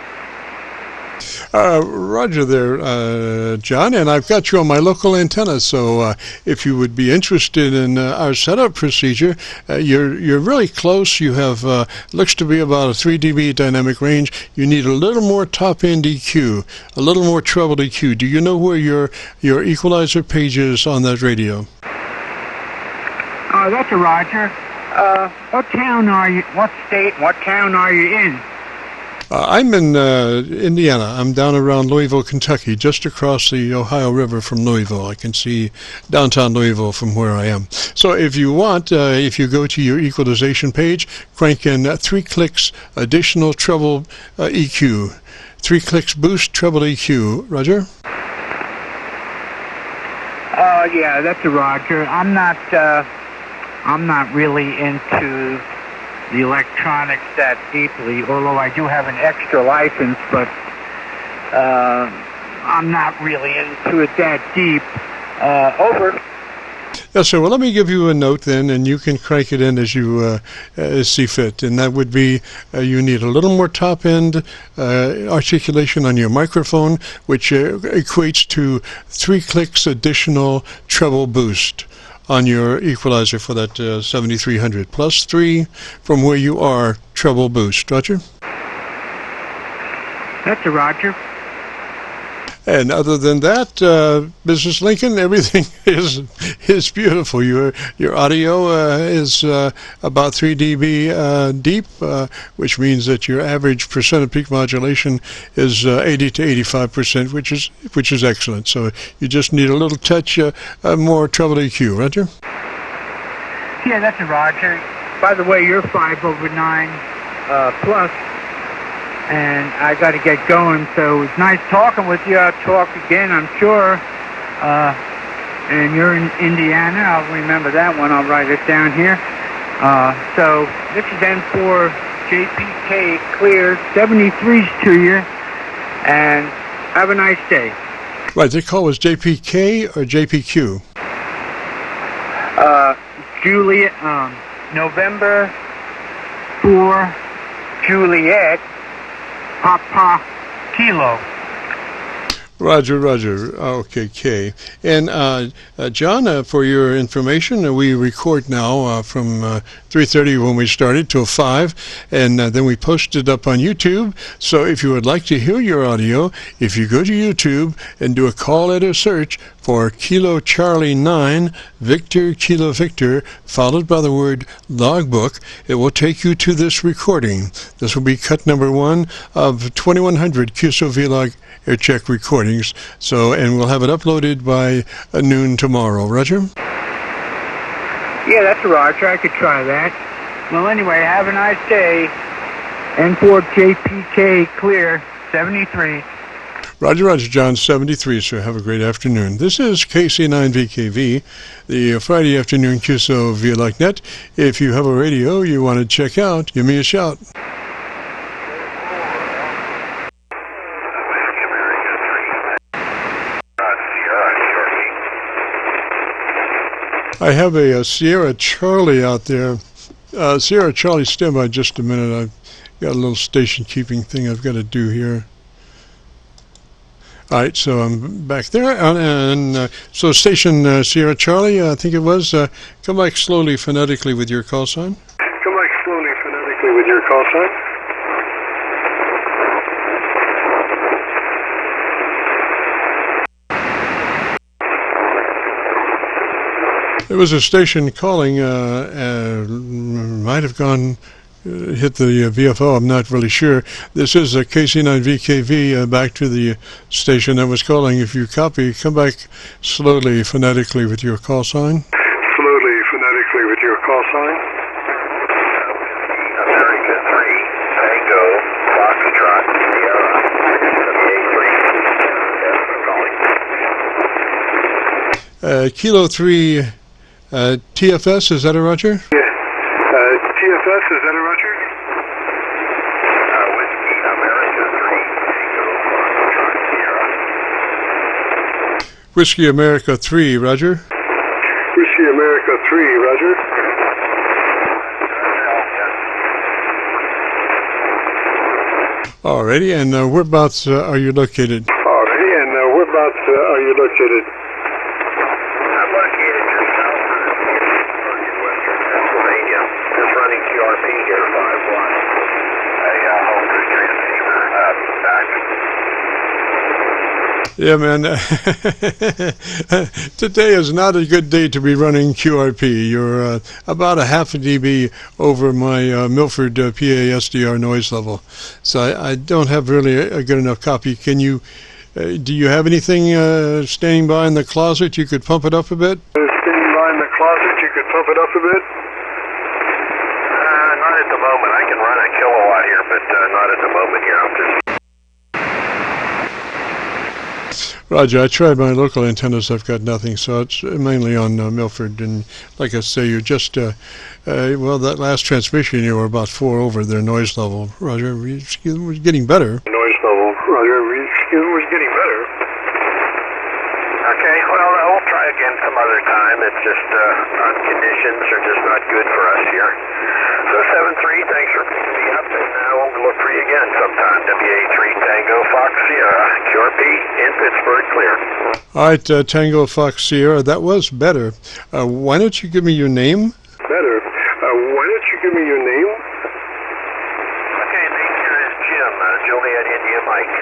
Roger there, John, and I've got you on my local antenna, so if you would be interested in our setup procedure, you're really close. You have, looks to be about a 3 dB dynamic range. You need a little more top-end EQ, a little more treble EQ. Do you know where your equalizer page is on that radio? That's a Roger. What town are you, what state, what town are you in? I'm in Indiana. I'm down around Louisville, Kentucky, just across the Ohio River from Louisville. I can see downtown Louisville from where I am. So if you want, if you go to your equalization page, crank in 3 clicks additional treble EQ. 3 clicks boost treble EQ. Roger? Yeah, that's a Roger. I'm not really into the electronics that deeply, although I do have an extra license, but I'm not really into it that deep. Over. Yes, sir. Well, let me give you a note then, and you can crank it in as you see fit. And that would be you need a little more top-end articulation on your microphone, which equates to 3 clicks additional treble boost on your equalizer for that 7300, plus 3 from where you are treble boost. Roger? That's a Roger. And other than that, Mrs. Lincoln, everything is beautiful. Your audio is about 3 dB deep, which means that your average percent of peak modulation is 80 to 85%, which is excellent. So you just need a little touch more treble EQ, Roger? Yeah, that's a Roger. By the way, you're 5/9 plus. And I got to get going, so it's nice talking with you. I'll talk again, I'm sure. And you're in Indiana. I'll remember that one. I'll write it down here. So this is N4 JPK clear 73s to you, and have a nice day. Right, the call was JPK or JPQ? Juliet, November 4, Juliet. Papa Kilo. Roger. Okay, K. And John, for your information, we record now from 3:30 when we started till 5, and then we post it up on YouTube. So if you would like to hear your audio, if you go to YouTube and do a call letter search for Kilo Charlie 9 Victor Kilo Victor, followed by the word logbook, it will take you to this recording. This will be cut number 1 of 2100 Qso-Vlog Aircheck recordings. So, and we'll have it uploaded by noon tomorrow. Roger? Yeah, that's a Roger. I could try that. Well, anyway, have a nice day. N4 JPK clear 73. Roger, John 73, so have a great afternoon. This is KC9VKV, the Friday afternoon Qso-Vlog net. If you have a radio you want to check out, give me a shout. I have a Sierra Charlie out there. Sierra Charlie, stand by just a minute. I've got a little station keeping thing I've got to do here. All right, so I'm back there. And so station Sierra Charlie, I think it was, come back slowly phonetically with your call sign. Come back slowly phonetically with your call sign. There was a station calling, might have gone, hit the VFO, I'm not really sure. This is a KC9VKV, back to the station that was calling. If you copy, come back slowly, phonetically with your call sign. Slowly, phonetically with your call sign. America 3, Tango, Foxtrot, Sierra, WA3, Kilo 3, TFS, is that a Roger? Yeah. TFS, is that a Roger? Whiskey, America 3, Tango, Foxtrot, Sierra. Whiskey America 3, Roger. Whiskey America 3, Roger. Alrighty, and whereabouts are you located? Alrighty, and whereabouts are you located? I'm located just south of Western Pennsylvania, just running QRP here, 5 watts. Home to transceiver, back. Yeah, man. Today is not a good day to be running QRP. You're about a half a dB over my Milford PA SDR noise level. So I don't have really a good enough copy. Can you, do you have anything standing by in the closet you could pump it up a bit? Standing by in the closet, you could pump it up a bit? Not at the moment. I can run a kilowatt here, but not at the moment here. I'm just... Roger, I tried my local antennas. I've got nothing, so it's mainly on Milford. And like I say, you're just, well, that last transmission, you were about 4 over their noise level. Roger, it was getting better. Noise level, Roger, it was getting better. Okay, well, we'll try again some other time. It's just conditions are just not good for us here. So 7-3, thanks for picking me up, and we'll look for you again sometime. WA3 Tango Fox Sierra, QRP in Pittsburgh, clear. All right, Tango Fox Sierra, that was better. Why don't you give me your name? Better. Why don't you give me your name? Okay, name here is Jim, Juliet India Mike.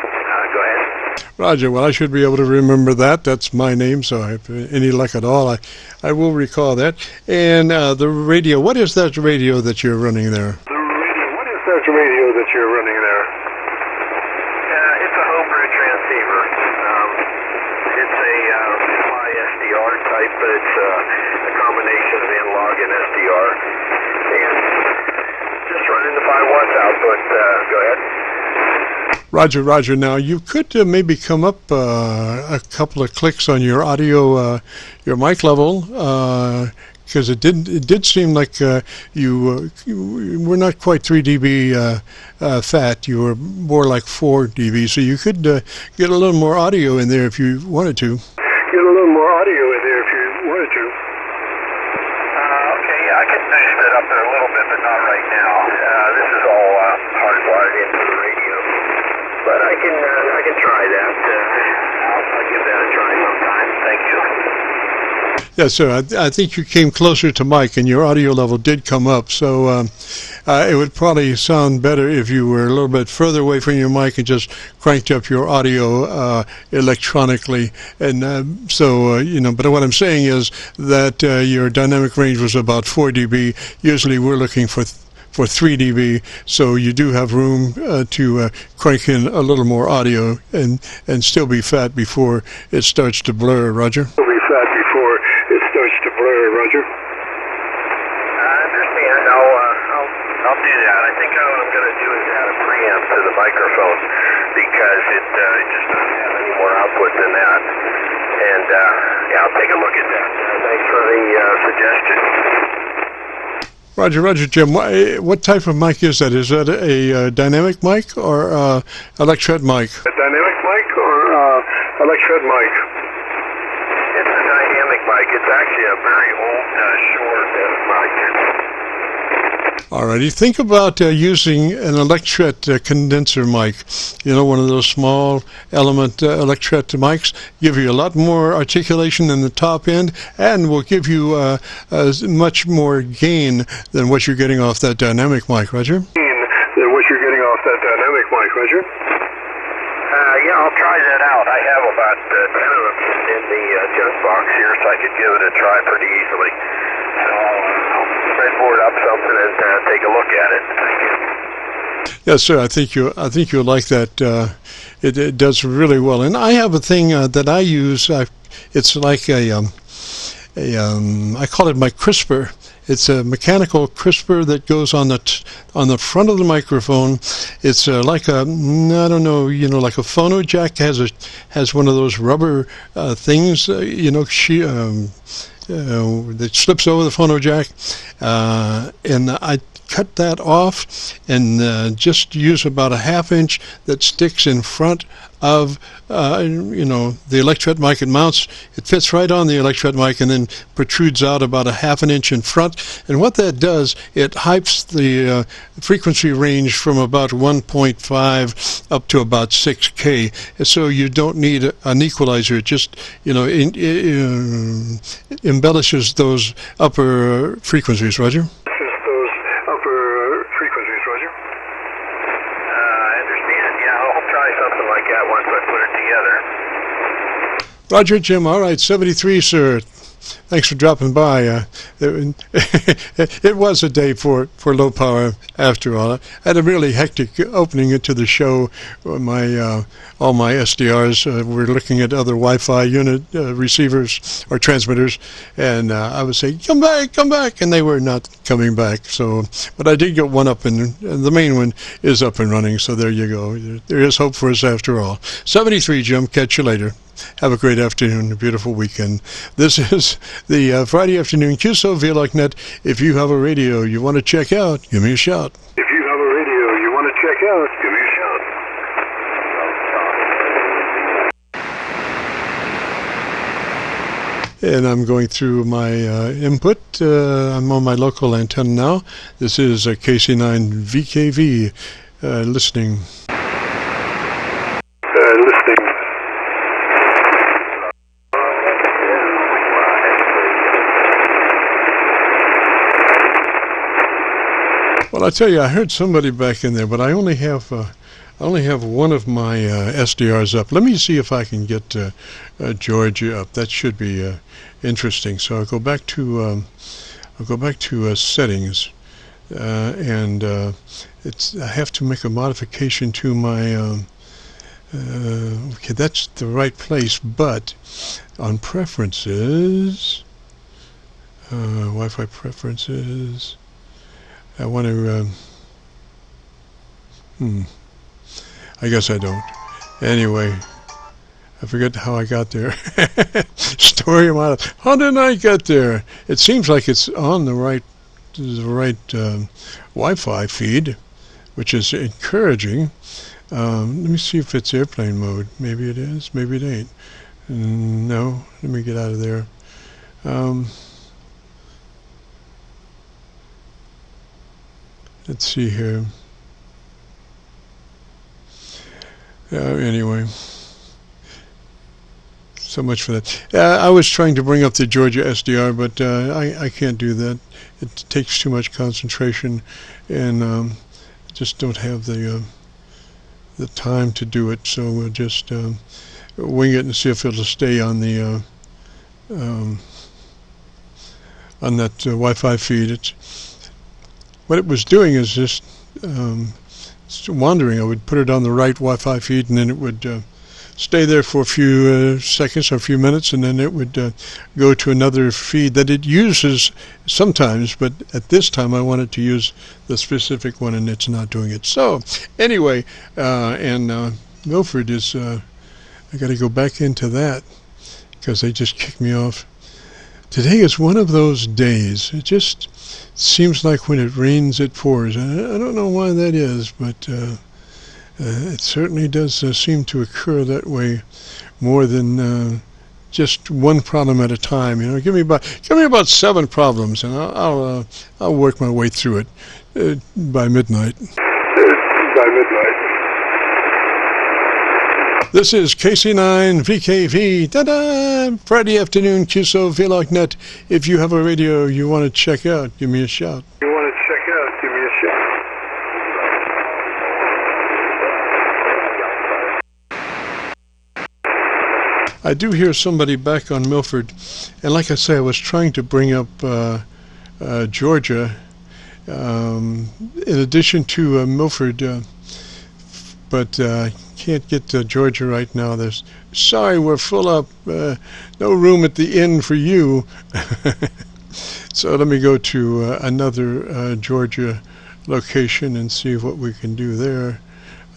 Go ahead. Roger. Well, I should be able to remember that. That's my name, so if any luck at all, I will recall that. And the radio, what is that radio that you're running there? The radio, what is that radio that you're running there? It's a homebrew transceiver. It's a SDR type, but it's a combination of analog and SDR. And just running the 5 watts output. Go ahead. Roger, Roger. Now, you could maybe come up a couple of clicks on your audio, your mic level, because it did seem like you were not quite 3 dB fat. You were more like 4 dB, so you could get a little more audio in there if you wanted to. Get a little more audio in there if you wanted to. Okay, I can boost it up there a little bit, but not right now. This is all hardwired into the radio. But I can try that. I'll give that a try sometime. Thank you. Yeah, so I think you came closer to Mike, and your audio level did come up. So it would probably sound better if you were a little bit further away from your mic and just cranked up your audio electronically. And so, but what I'm saying is that your dynamic range was about 4 dB. Usually we're looking for 3 dB, so you do have room to crank in a little more audio and still be fat before it starts to blur, Roger. Still be fat before it starts to blur, Roger. I understand. I'll do that. I think what I'm going to do is add a preamp to the microphone because it just doesn't have any more output than that. And I'll take a look at that. Thanks for the suggestion. Roger, Jim, what type of mic is that? Is that a dynamic mic or electret mic? A dynamic mic or electret mic? It's a dynamic mic. It's actually a very old, short mic. Alrighty, think about using an electret condenser mic. One of those small element electret mics. Give you a lot more articulation in the top end, and will give you much more gain than what you're getting off that dynamic mic, Roger. Than what you're getting off that dynamic mic, Roger. Yeah, I'll try that out. I have about 10 of them in the junk box here, so I could give it a try pretty easily. So I'll breadboard up something and take a look at it. Thank you. Yes, sir. I think you'll like that. It does really well. And I have a thing that I use. It's like I call it my crisper. It's a mechanical crisper that goes on the front of the microphone. It's like a, I don't know, like a phono jack has one of those rubber things, that slips over the phono jack, and I cut that off and just use about a 1/2 inch that sticks in front of the electret mic. It fits right on the electret mic and then protrudes out about a 1/2 inch in front. And what that does, it hypes the frequency range from about 1.5 up to about 6K. So you don't need an equalizer. It just embellishes those upper frequencies, Roger. Roger, Jim. All right, 73, sir. Thanks for dropping by. It was a day for low power after all. I had a really hectic opening to the show. All my SDRs were looking at other Wi-Fi unit receivers or transmitters, and I would say, come back, and they were not coming back. So, but I did get one up, and the main one is up and running, so there you go. There is hope for us after all. 73, Jim. Catch you later. Have a great afternoon, a beautiful weekend. This is the Friday afternoon Qso-Vlog net. If you have a radio you want to check out, give me a shout. If you have a radio you want to check out, give me a shout. And I'm going through my input. I'm on my local antenna now. This is a KC9VKV listening. Well, I tell you, I heard somebody back in there, but I only have I only have one of my SDRs up. Let me see if I can get Georgia up. That should be interesting. So I'll go back to settings, and I have to make a modification to my. Okay, that's the right place, but on preferences, Wi-Fi preferences, I want to. I guess I don't. Anyway, I forget how I got there. Story of my life. How did I get there? It seems like it's on the right Wi-Fi feed, which is encouraging. Let me see if it's airplane mode. Maybe it is. Maybe it ain't. No. Let me get out of there. Let's see here. Anyway, so much for that. I was trying to bring up the Georgia SDR, but I can't do that. It takes too much concentration, and just don't have the time to do it. So we'll just wing it and see if it'll stay on the on that Wi-Fi feed. What it was doing is just wandering. I would put it on the right Wi-Fi feed, and then it would stay there for a few seconds or a few minutes, and then it would go to another feed that it uses sometimes, but at this time I wanted to use the specific one, and it's not doing it. So anyway, and Milford is, I got to go back into that because they just kicked me off. Today is one of those days. It just seems like when it rains, it pours. I don't know why that is, but it certainly does seem to occur that way more than just one problem at a time. You know, give me about 7 problems, and I'll work my way through it by midnight. This is KC9VKV. Ta-da! Friday afternoon, Qso-Vlog net. If you have a radio you want to check out, give me a shout. I do hear somebody back on Milford, and like I say, I was trying to bring up Georgia in addition to Milford, but can't get to Georgia right now. Sorry, we're full up. No room at the inn for you. So let me go to another Georgia location and see what we can do there.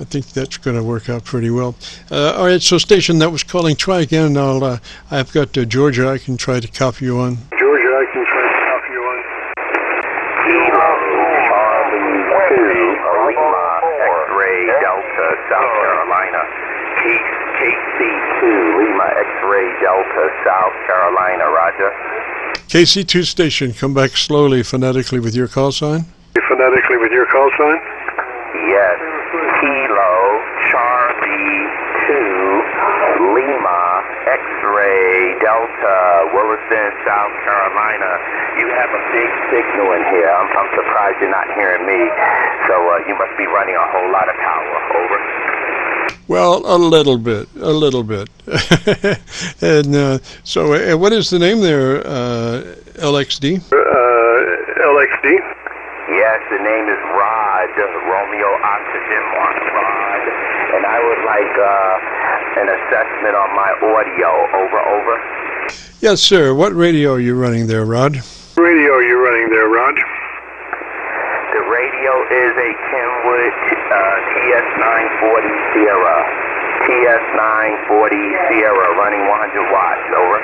I think that's going to work out pretty well. All right, so station that was calling, try again. I've got Georgia. I can try to copy you on. South Carolina, KC2 Lima X-ray Delta, South Carolina, roger. KC2 station, come back slowly phonetically with your call sign. Yes, Kilo Charlie 2 Lima X-ray Delta, Williston, South Carolina. You have a big signal in here. I'm surprised you're not hearing me. So you must be running a whole lot of power. Over. Well, a little bit. And so what is the name there, LXD? LXD? Yes, the name is Rod, Romeo Oxygen Mark Rod. And I would like an assessment on my audio. Over. Yes, sir. What radio are you running there, Rod? The radio is a Kenwood TS940 Sierra running 100 watts, over.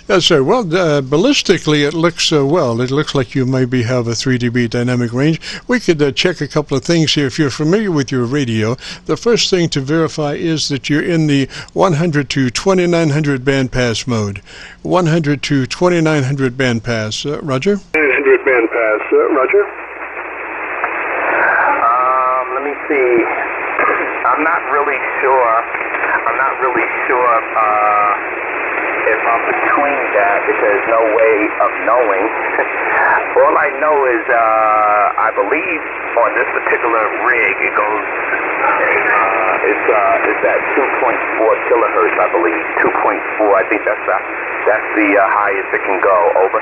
Yes, sir. Well, ballistically, it looks well. It looks like you maybe have a 3 dB dynamic range. We could check a couple of things here. If you're familiar with your radio, the first thing to verify is that you're in the 100 to 2900 bandpass mode. 100 to 2900 bandpass. Roger? 900 bandpass. Roger? Let me see. I'm not really sure if I'm between that, because there's no way of knowing. All I know is I believe on this particular rig it goes It's at 2.4 kilohertz, I believe. 2.4. I think that's the highest it can go. Over.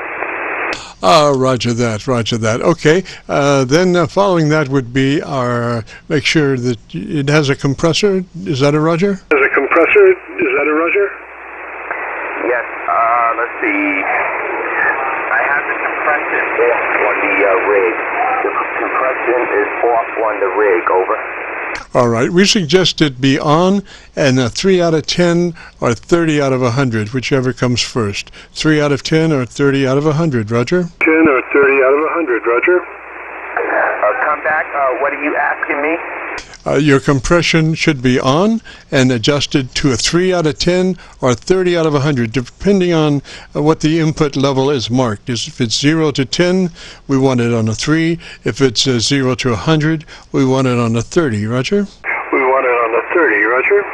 Roger that, roger that. Okay, then following that would be our, make sure that it has a compressor. Is that a Roger? Has a compressor? Is that a Roger? Yes, let's see. I have the compression off on the rig. The compression is off on the rig, over. All right, we suggest it be on, and a 3 out of 10 or 30 out of 100, whichever comes first. 3 out of 10 or 30 out of 100, Roger? 10 or 30 out of 100, Roger. Come back, what are you asking me? Your compression should be on and adjusted to a 3 out of 10 or 30 out of 100, depending on what the input level is marked. If it's 0 to 10, we want it on a 3. If it's 0 to 100, we want it on a 30. Roger? We want it on a 30, Roger.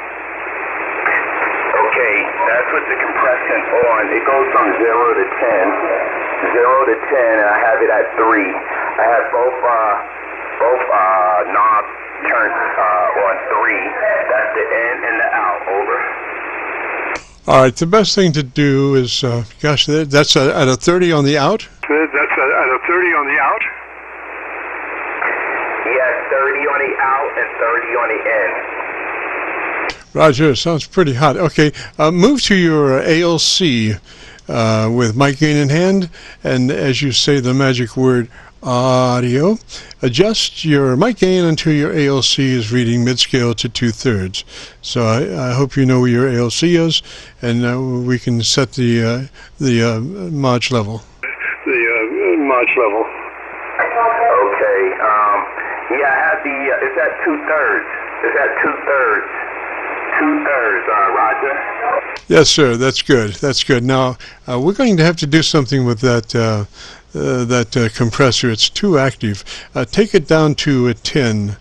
Okay, that's with the compression on. It goes from 0 to 10. 0 to 10, and I have it at 3. I have both knobs turned on 3. That's the in and the out, over. All right, the best thing to do is, gosh, that's at a 30 on the out? That's at a 30 on the out? Yes, 30 on the out and 30 on the in. Roger, sounds pretty hot. Okay, move to your ALC with mic gain in hand, and as you say the magic word audio, adjust your mic gain until your ALC is reading mid-scale to 2/3. So I hope you know where your ALC is, and we can set the mod level. The mod level. Okay, yeah, I have it's at 2/3. It's at 2/3. 2/3, Roger. Yes, sir, that's good. That's good. Now, we're going to have to do something with that compressor. It's too active. Take it down to a 10.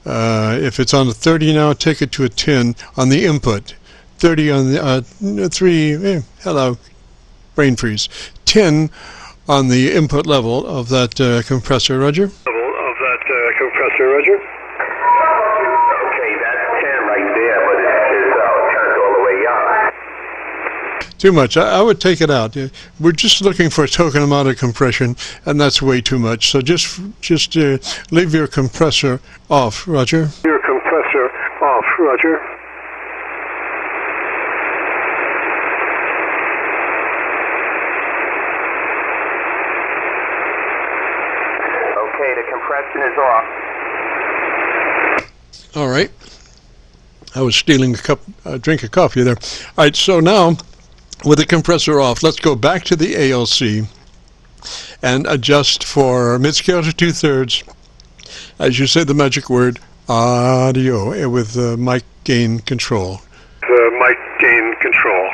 If it's on a 30 now, take it to a 10 on the input. 30 on the 3. Hello, brain freeze. 10 on the input level of that compressor. Roger. Level of that compressor, Roger. Okay, that's 10 right there, but it's turned all the way up. Too much. I would take it out. We're just looking for a token amount of compression, and that's way too much. So just leave your compressor off, Roger. Your compressor off, Roger. Okay, the compression is off. All right. I was stealing a drink of coffee there. All right, so now, with the compressor off, let's go back to the ALC and adjust for mid-scale to 2/3, as you say the magic word, audio, with mic gain control. The mic gain control.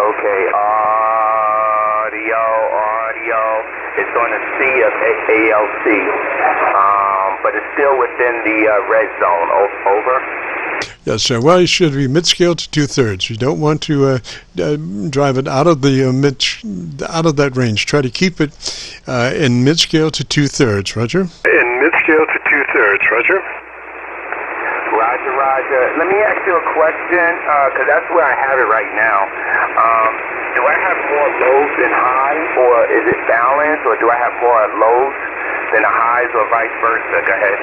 Okay, audio. It's on the C of ALC, but it's still within the red zone. Over. Yes, sir. Well, it should be mid-scale to 2/3. You don't want to drive it out of the out of that range. Try to keep it in mid-scale to 2/3. Roger. In mid-scale to 2/3, Roger. Roger. Let me ask you a question, because that's where I have it right now. Do I have more lows than highs, or is it balanced, or do I have more lows than the highs, or vice versa? Go ahead.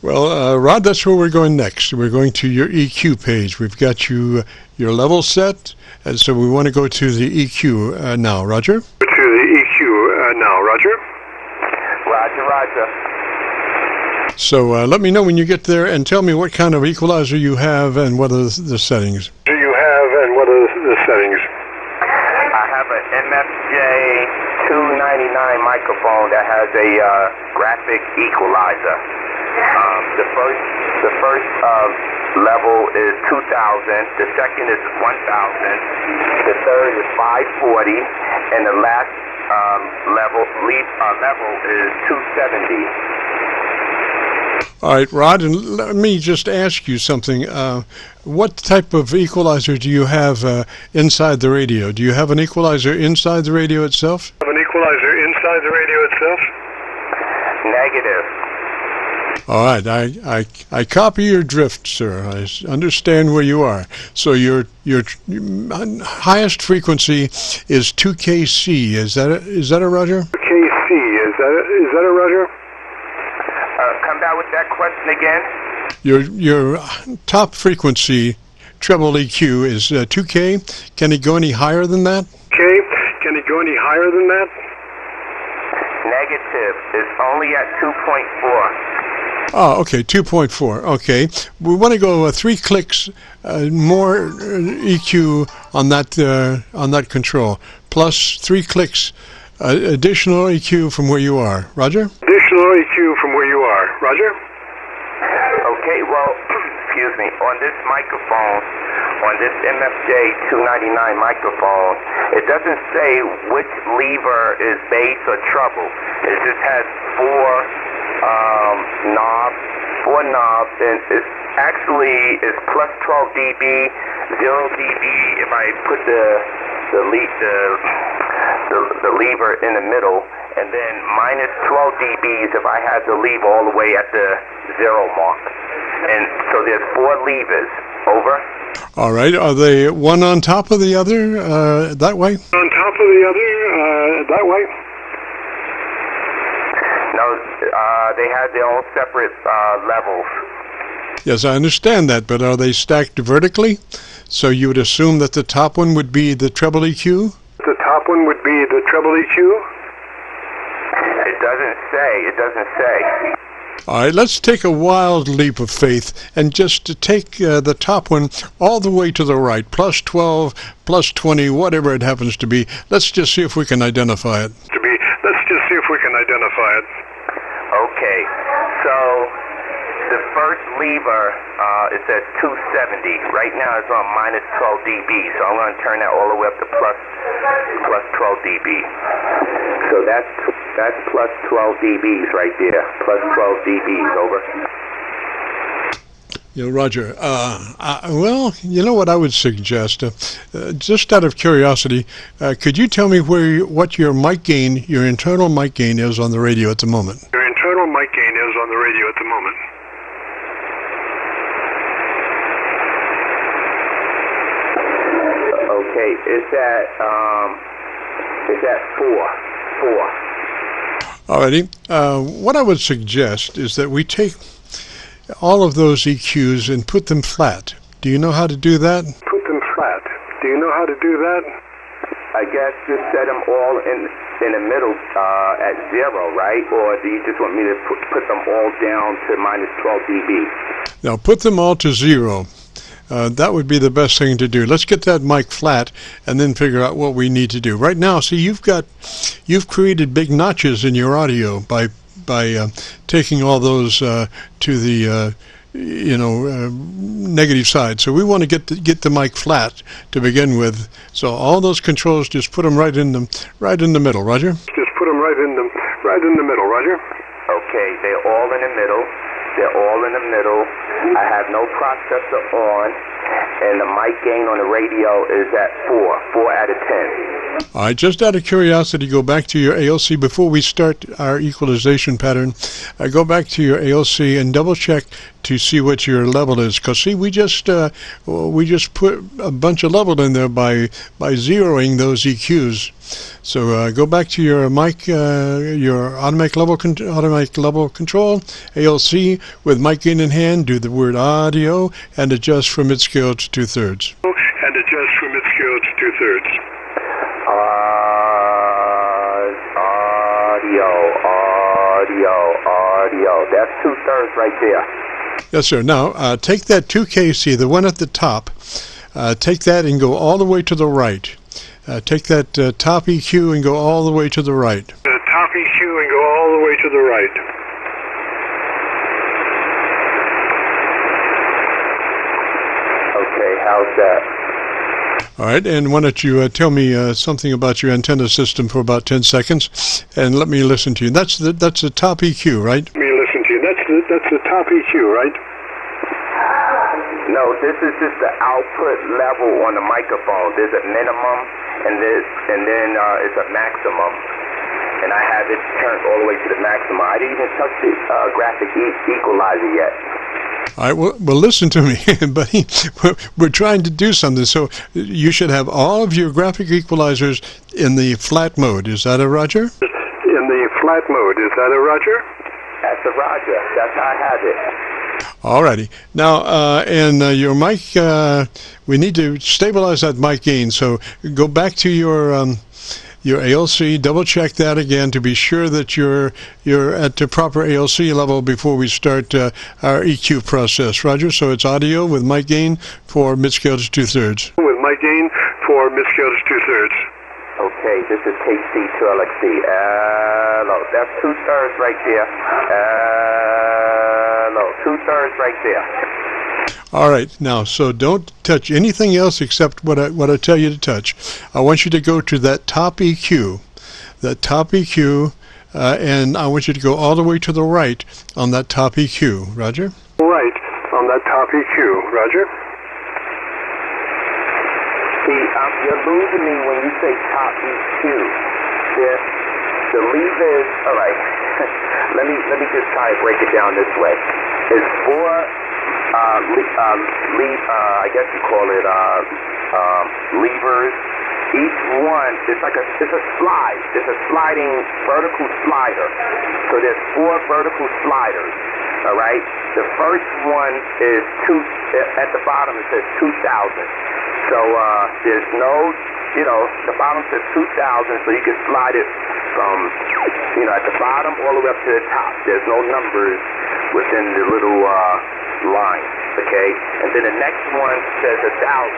Well, Rod, that's where we're going next. We're going to your EQ page. We've got your level set, and so we want to go to the EQ now. Roger? To the EQ now, Roger. Roger. So let me know when you get there, and tell me what kind of equalizer you have and what are the settings. Do you have, and what are the settings? I have an MFJ 299 microphone that has a graphic equalizer. The first level is 2,000. The second is 1,000. The third is 540, and the last level is 270. All right, Rod, and let me just ask you something. What type of equalizer do you have inside the radio? Do you have an equalizer inside the radio itself? Have an equalizer inside the radio itself? Negative. All right, I copy your drift, sir. I understand where you are. So your highest frequency is 2kc. Is that a Roger? KC, is that a Roger? Come back with that question again. Your top frequency treble EQ is 2K. Can it go any higher than that? Okay, can it go any higher than that? Negative. It's only at 2.4. Oh, okay, 2.4. Okay, we want to go 3 clicks more EQ on that control, plus 3 clicks additional EQ from where you are. Roger? Additional EQ from where you are. Roger? Okay, well, excuse me, on this microphone, on this MFJ 299 microphone, it doesn't say which lever is bass or treble. It just has 4 knobs, and it's actually plus 12 dB, 0 dB if I put the lever in the middle, and then minus 12 dBs if I had the lever all the way at the 0 mark. And so there's 4 levers. Over. All right. Are they one on top of the other that way? On top of the other that way? No, they had their own separate levels. Yes, I understand that, but are they stacked vertically? So you would assume that the top one would be the treble EQ? The top one would be the treble EQ? It doesn't say. All right, let's take a wild leap of faith and just take the top one all the way to the right, plus 12, plus 20, whatever it happens to be. Let's just see if we can identify it. Okay, so the first lever is at 270. Right now it's on minus 12 dB, so I'm going to turn that all the way up to plus 12 dB. So that's plus 12 dBs right there. Plus 12 dBs, over. Roger, well, you know what I would suggest? Just out of curiosity, could you tell me what your mic gain, your internal mic gain is on the radio at the moment? Your internal mic gain is on the radio at the moment. Okay, it's at 4. Alrighty. What I would suggest is that we take all of those EQs and put them flat. Do you know how to do that? Put them flat. Do you know how to do that? I guess just set them all in the middle at 0, right? Or do you just want me to put them all down to minus 12 dB? Now put them all to 0. That would be the best thing to do. Let's get that mic flat and then figure out what we need to do. Right now, see, you've created big notches in your audio by taking all those to the negative side. So we want to get the mic flat to begin with. So all those controls, just put them right in the middle. Roger. Just put them right in the middle. Roger. Okay, they're all in the middle. I have no processor on, and the mic gain on the radio is at 4 out of 10. All right, just out of curiosity, go back to your ALC before we start our equalization pattern. Go back to your ALC and double check to see what your level is. Because see, we just put a bunch of level in there by zeroing those EQs. So go back to your mic, your automatic level control, ALC, with mic gain in hand. Do the word audio and adjust from mid-scale to 2/3. Audio. That's 2/3 right there. Yes, sir. Now, take that 2kc, the one at the top, take that and go all the way to the right. Take that top EQ and go all the way to the right. The top EQ and go all the way to the right. Okay, how's that? All right, and why don't you tell me something about your antenna system for about 10 seconds, and let me listen to you. That's the top EQ, right? Let me listen to you. That's the top EQ, right? No, this is just the output level on the microphone. There's a minimum, and then it's a maximum. and I have it turned all the way to the maximum. I didn't even touch the graphic equalizer yet. All right, well, listen to me, buddy. We're trying to do something, so you should have all of your graphic equalizers in the flat mode. Is that a Roger? In the flat mode, is that a Roger? That's a Roger. That's how I have it. All righty. Now, and your mic, we need to stabilize that mic gain, so go back to your ALC, double check that again to be sure that you're at the proper ALC level before we start our EQ process. Roger, so it's audio with mic gain for mid-scale to 2/3. With mic gain for mid-scale to 2/3. Okay, this is KC2LXC. Hello, that's 2/3 right there. Hello, 2/3 right there. All right, now, so don't touch anything else except what I tell you to touch. I want you to go to that top EQ, and I want you to go all the way to the right on that top EQ. Roger? Right, on that top EQ. Roger? See, you're losing me when you say top EQ. The levers, all right, let me just try to break it down this way. It's four, I guess you call it levers. Each one is like it's a slide. It's a sliding vertical slider. So there's four vertical sliders. All right. The first one is at the bottom it says 2,000. So there's no, the bottom says 2,000, so you can slide it from, at the bottom all the way up to the top. There's no numbers within the little line, okay? And then the next one says 1,000,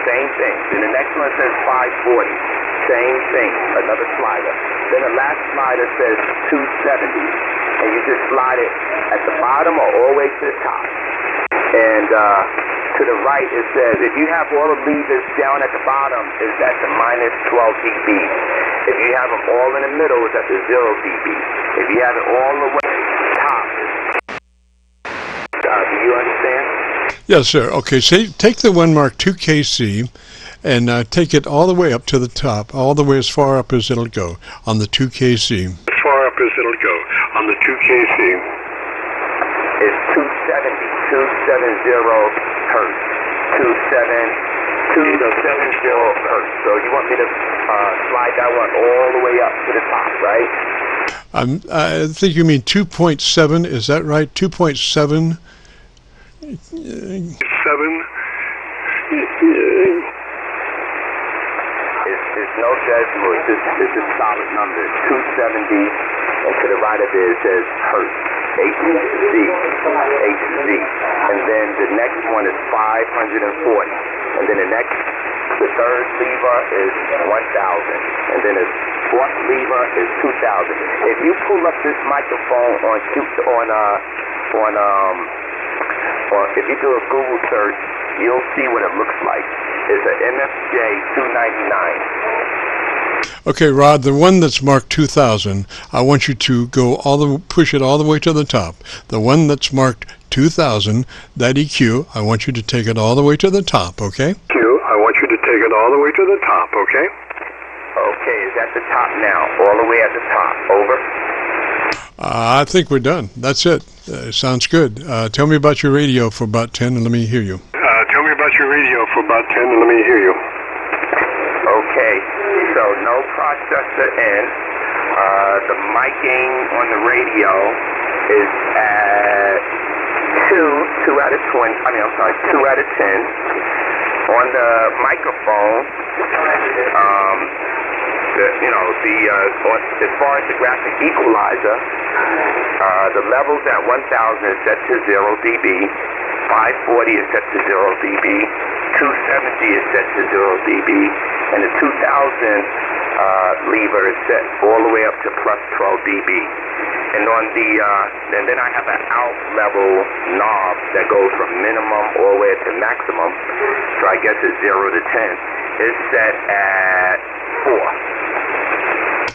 same thing. Then the next one says 540, same thing, another slider. Then the last slider says 270, and you just slide it at the bottom or all the way to the top. And to the right, it says, if you have all the levers down at the bottom, it's at the minus 12 dB. If you have them all in the middle, it's at the 0 dB. If you have it all the way top, do you understand? Yes, sir. Okay, so take the one marked 2KC and take it all the way up to the top, all the way as far up as it'll go on the 2KC. As far up as it'll go on the 2KC. It's 270 hertz. 270 hertz. So you want me to slide that one all the way up to the top, right? I think you mean 2.7. Is that right? 2.7. 7. It's no decimal. It's a solid number. 270, and to the right of it, it says hertz. HZ. And then the next one is 540. And then the third lever is 1,000. And then the fourth lever is 2,000. If you pull up this microphone or if you do a Google search, you'll see what it looks like. It's an MFJ 299. Okay, Rod, the one that's marked 2,000, I want you to push it all the way to the top. The one that's marked 2,000, that EQ, I want you to take it all the way to the top, okay? I want you to take it all the way to the top, okay? Okay, it's at the top now, all the way at the top. Over. I think we're done. That's it. Sounds good. Tell me about your radio for about 10 and let me hear you. Tell me about your radio for about 10 and let me hear you. Okay, so no processor in. The mic gain on the radio is at 2 out of 20. 2 out of 10. On the microphone, as far as the graphic equalizer, the levels at 1,000 is set to 0 dB, 540 is set to 0 dB, 270 is set to 0 dB, and the 2,000 lever is set all the way up to plus 12 dB. And on and then I have an out level knob that goes from minimum all the way to maximum. So I guess it's 0 to 10. It's set at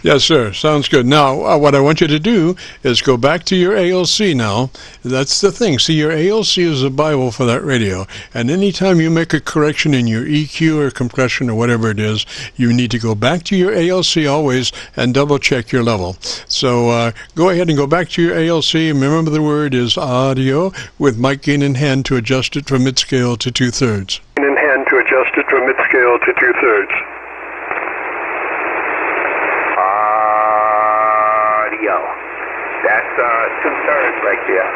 Yes, sir. Sounds good. Now, what I want you to do is go back to your ALC now. That's the thing. See, your ALC is a Bible for that radio. And anytime you make a correction in your EQ or compression or whatever it is, you need to go back to your ALC always and double-check your level. So go ahead and go back to your ALC. Remember, the word is audio with mic gain in hand to adjust it from mid-scale to 2/3. In hand to adjust it from mid-scale to 2/3. That's 2/3 right there.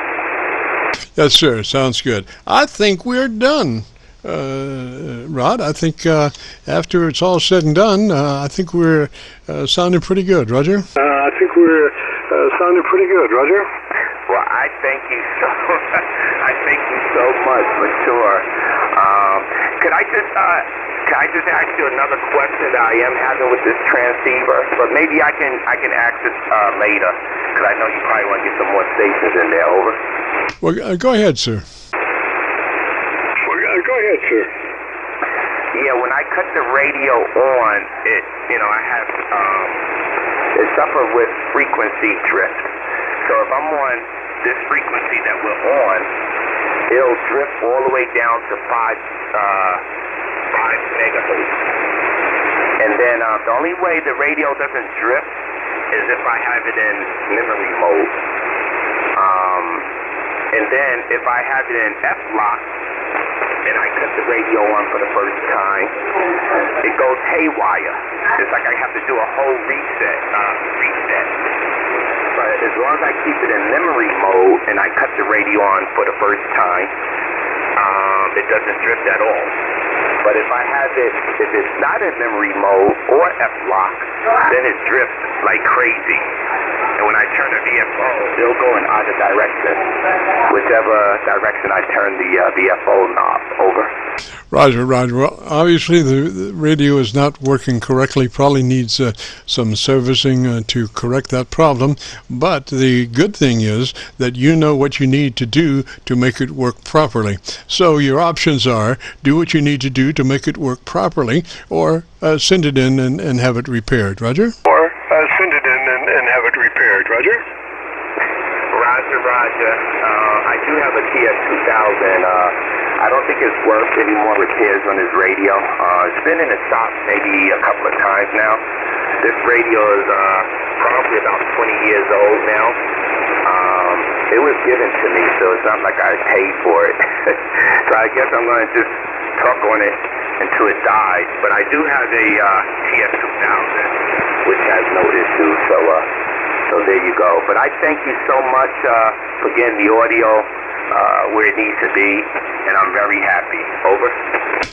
Yes, sir. Sounds good. I think we're done, Rod. I think after it's all said and done, I think we're sounding pretty good, Roger. I think we're sounding pretty good, Roger. Well, I thank you so much for sure. Could I just ask you another question that I am having with this transceiver? But maybe I can ask it later, because I know you probably want to get some more stations in there. Over. Well, go ahead, sir. Go ahead, sir. Yeah, when I cut the radio on, I have it suffered with frequency drift. So if I'm on this frequency that we're on, it'll drift all the way down to 5 megahertz. And then the only way the radio doesn't drift is if I have it in memory mode. And then if I have it in F-lock and I cut the radio on for the first time, it goes haywire. It's like I have to do a whole reset. But as long as I keep it in memory mode and I cut the radio on for the first time, it doesn't drift at all. But if I have it, if it's not in memory mode or F-lock, then it drifts like crazy. And when I turn the VFO, it'll go in either direction, whichever direction I turn the VFO knob. Over. Roger. Well, obviously the radio is not working correctly. Probably needs some servicing to correct that problem. But the good thing is that you know what you need to do to make it work properly. So your options are do what you need to do to make it work properly, or send it in and have it repaired. Roger? Or send it in and have it repaired. Roger? Roger. I do have a TS2000. I don't think it's worth any more repairs on this radio. It's been in the shop maybe a couple of times now. This radio is probably about 20 years old now. It was given to me, so it's not like I paid for it. So I guess I'm going to just talk on it until it dies. But I do have a TS2000, which has no issues, so there you go. But I thank you so much for getting the audio where it needs to be, and I'm very happy. Over.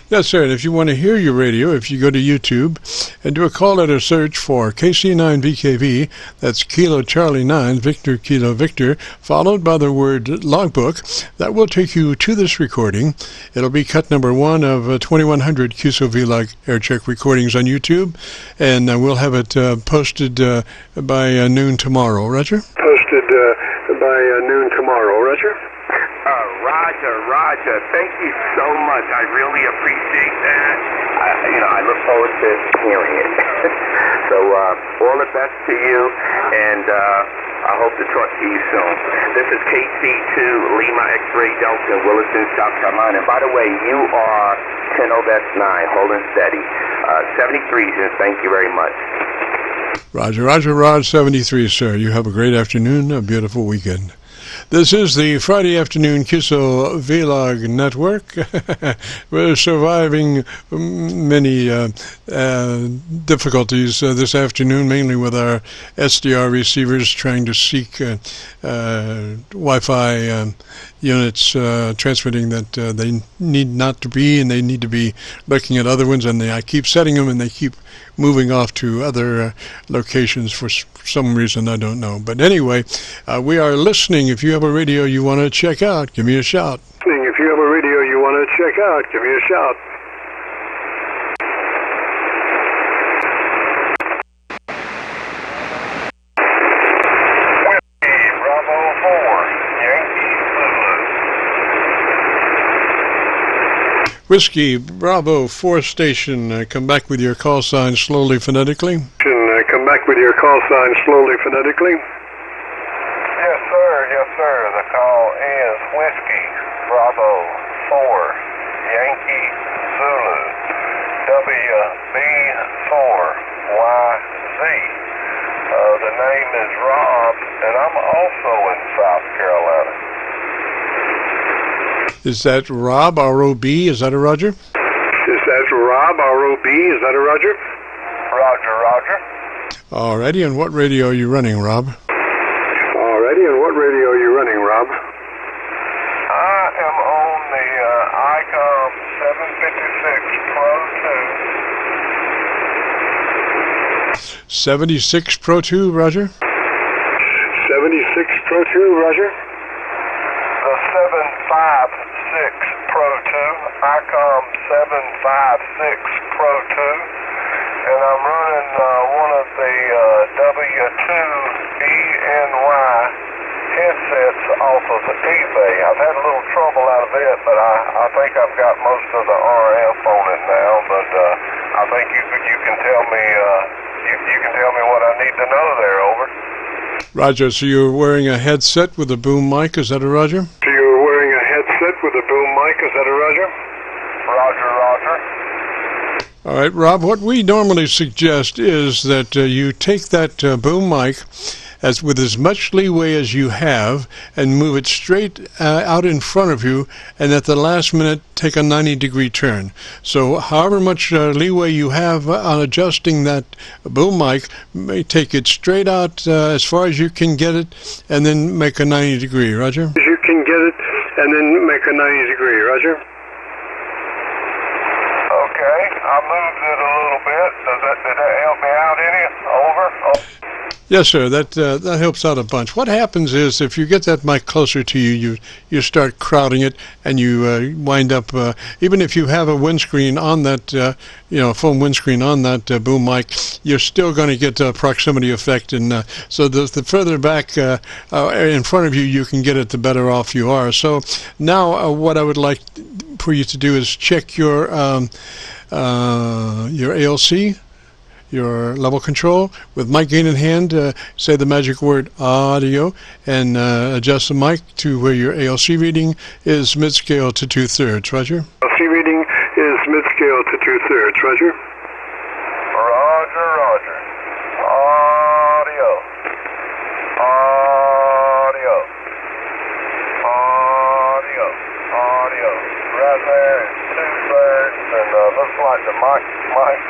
Yes, sir. And if you want to hear your radio, if you go to YouTube and do a call letter search for KC9VKV, that's Kilo Charlie 9, Victor Kilo Victor, followed by the word logbook, that will take you to this recording. It'll be cut number 1 of 2100 Qso-Vlog Aircheck recordings on YouTube, and we'll have it posted by noon tomorrow. Roger? Posted by noon tomorrow. Roger? Roger. Thank you so much. I really appreciate that. I look forward to hearing it. So all the best to you, and I hope to talk to you soon. This is KC2 Lima X-Ray Delta in Williston, South Carolina. And by the way, you are 10 over S9, holding steady. 73, and thank you very much. Roger, Rod 73, sir. You have a great afternoon, a beautiful weekend. This is the Friday afternoon Qso-Vlog network. We're surviving many difficulties this afternoon, mainly with our SDR receivers trying to seek Wi-Fi units transmitting that they need not to be, and they need to be looking at other ones, and I keep setting them and they keep moving off to other locations for some reason I don't know. But anyway, we are listening. If you have a radio you want to check out, give me a shout. If you have a radio you want to check out, give me a shout. Whiskey Bravo 4 station, come back with your call sign slowly phonetically. Come back back with your call sign slowly phonetically? Yes, sir. Yes, sir. The call is Whiskey Bravo 4 Yankee Zulu WB4YZ. The name is Rob, and I'm also in South Carolina. Is that Rob, R-O-B? Is that a Roger? Is that Rob, R-O-B? Is that a Roger? Roger, Roger. Alrighty, and what radio are you running, Rob? Alrighty, and what radio are you running, Rob? I am on the ICOM 756 Pro 2. 76 Pro 2, Roger? 76 Pro 2, Roger? The 756 Pro 2, ICOM 756 Pro 2. And I'm running one of the W2ENY headsets off of eBay. I've had a little trouble out of it, but I think I've got most of the RF on it now. But I think you can tell me you can tell me what I need to know there. Over. Roger, so you're wearing a headset with a boom mic, is that a Roger? So you're wearing a headset with a boom mic, is that a Roger? Roger, Roger. All right, Rob, what we normally suggest is that you take that boom mic with as much leeway as you have and move it straight out in front of you, and at the last minute take a 90-degree turn. So however much leeway you have on adjusting that boom mic, take it straight out as far as you can get it, and then make a 90-degree. Roger? As you can get it, and then make a 90-degree. Roger? Okay, I moved it a little bit. Did that help me out any? Over? Oh. Yes, sir. That helps out a bunch. What happens is if you get that mic closer to you, you start crowding it, and you wind up. Even if you have a windscreen on that, foam windscreen on that boom mic, you're still going to get a proximity effect. And so the further back in front of you you can get it, the better off you are. So now, what I would like for you to do is check your ALC. Your level control with mic gain in hand, say the magic word audio, and adjust the mic to where your ALC reading is mid-scale to 2/3. Roger? ALC reading is mid-scale to 2/3. Roger? Roger, Roger. Audio. Audio. Audio. Audio. Right there is 2/3, and looks like the mic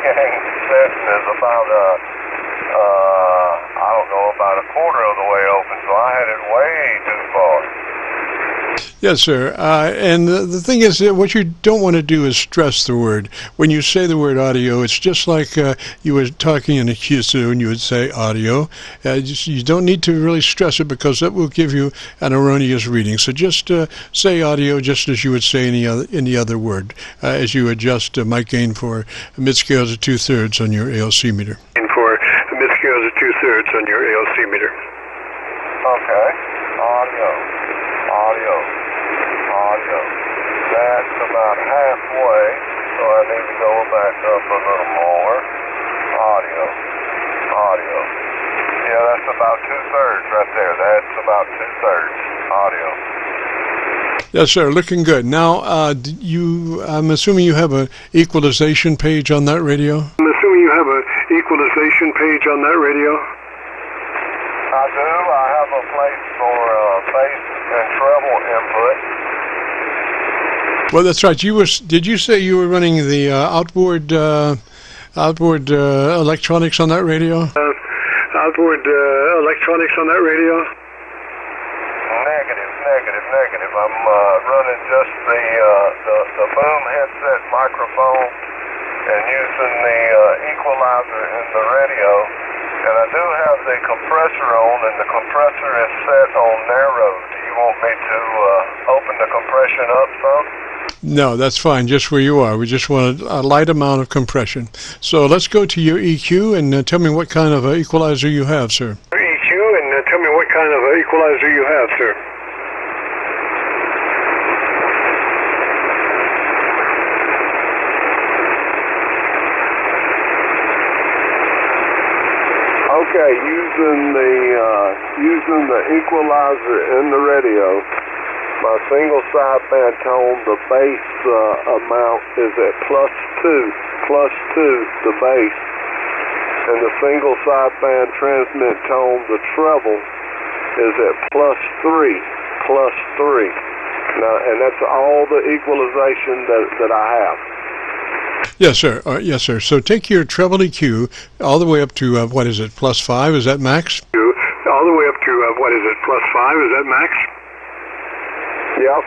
gain setting is about about a quarter of the way open, so I had it way too far. Yes, sir. And the thing is that what you don't want to do is stress the word. When you say the word audio, it's just like you were talking in a Qso and you would say audio. You don't need to really stress it because that will give you an erroneous reading. So just say audio just as you would say any other word as you adjust mic gain for mid-scale to 2/3 on your ALC meter. And for mid-scale to 2/3 on your ALC meter. Okay. Audio. Audio. Audio. That's about halfway, so I need to go back up a little more. Audio. Audio. Yeah, that's about 2/3 right there. That's about 2/3 audio. Yes, sir. Looking good. Now, I'm assuming you have an equalization page on that radio? I'm assuming you have an equalization page on that radio? I do. I have a place for bass and treble input. Well, that's right. Did you say you were running the outboard electronics on that radio? Outboard electronics on that radio? Negative. I'm running just the boom headset microphone and using the equalizer in the radio. And I do have the compressor on, and the compressor is set on narrow. Do you want me to open the compression up some? No, that's fine, just where you are. We just want a light amount of compression. So let's go to your EQ and tell me what kind of equalizer you have, sir. EQ, and tell me what kind of equalizer you have, sir. Okay, using the equalizer in the radio, my single sideband tone, the bass amount is at +2, the bass, and the single sideband transmit tone, the treble, is at +3. Now, and that's all the equalization that I have. Yes, sir. Yes, sir. So take your treble EQ all the way up to, what is it, +5? Is that max? All the way up to, what is it, +5? Is that max? Yep,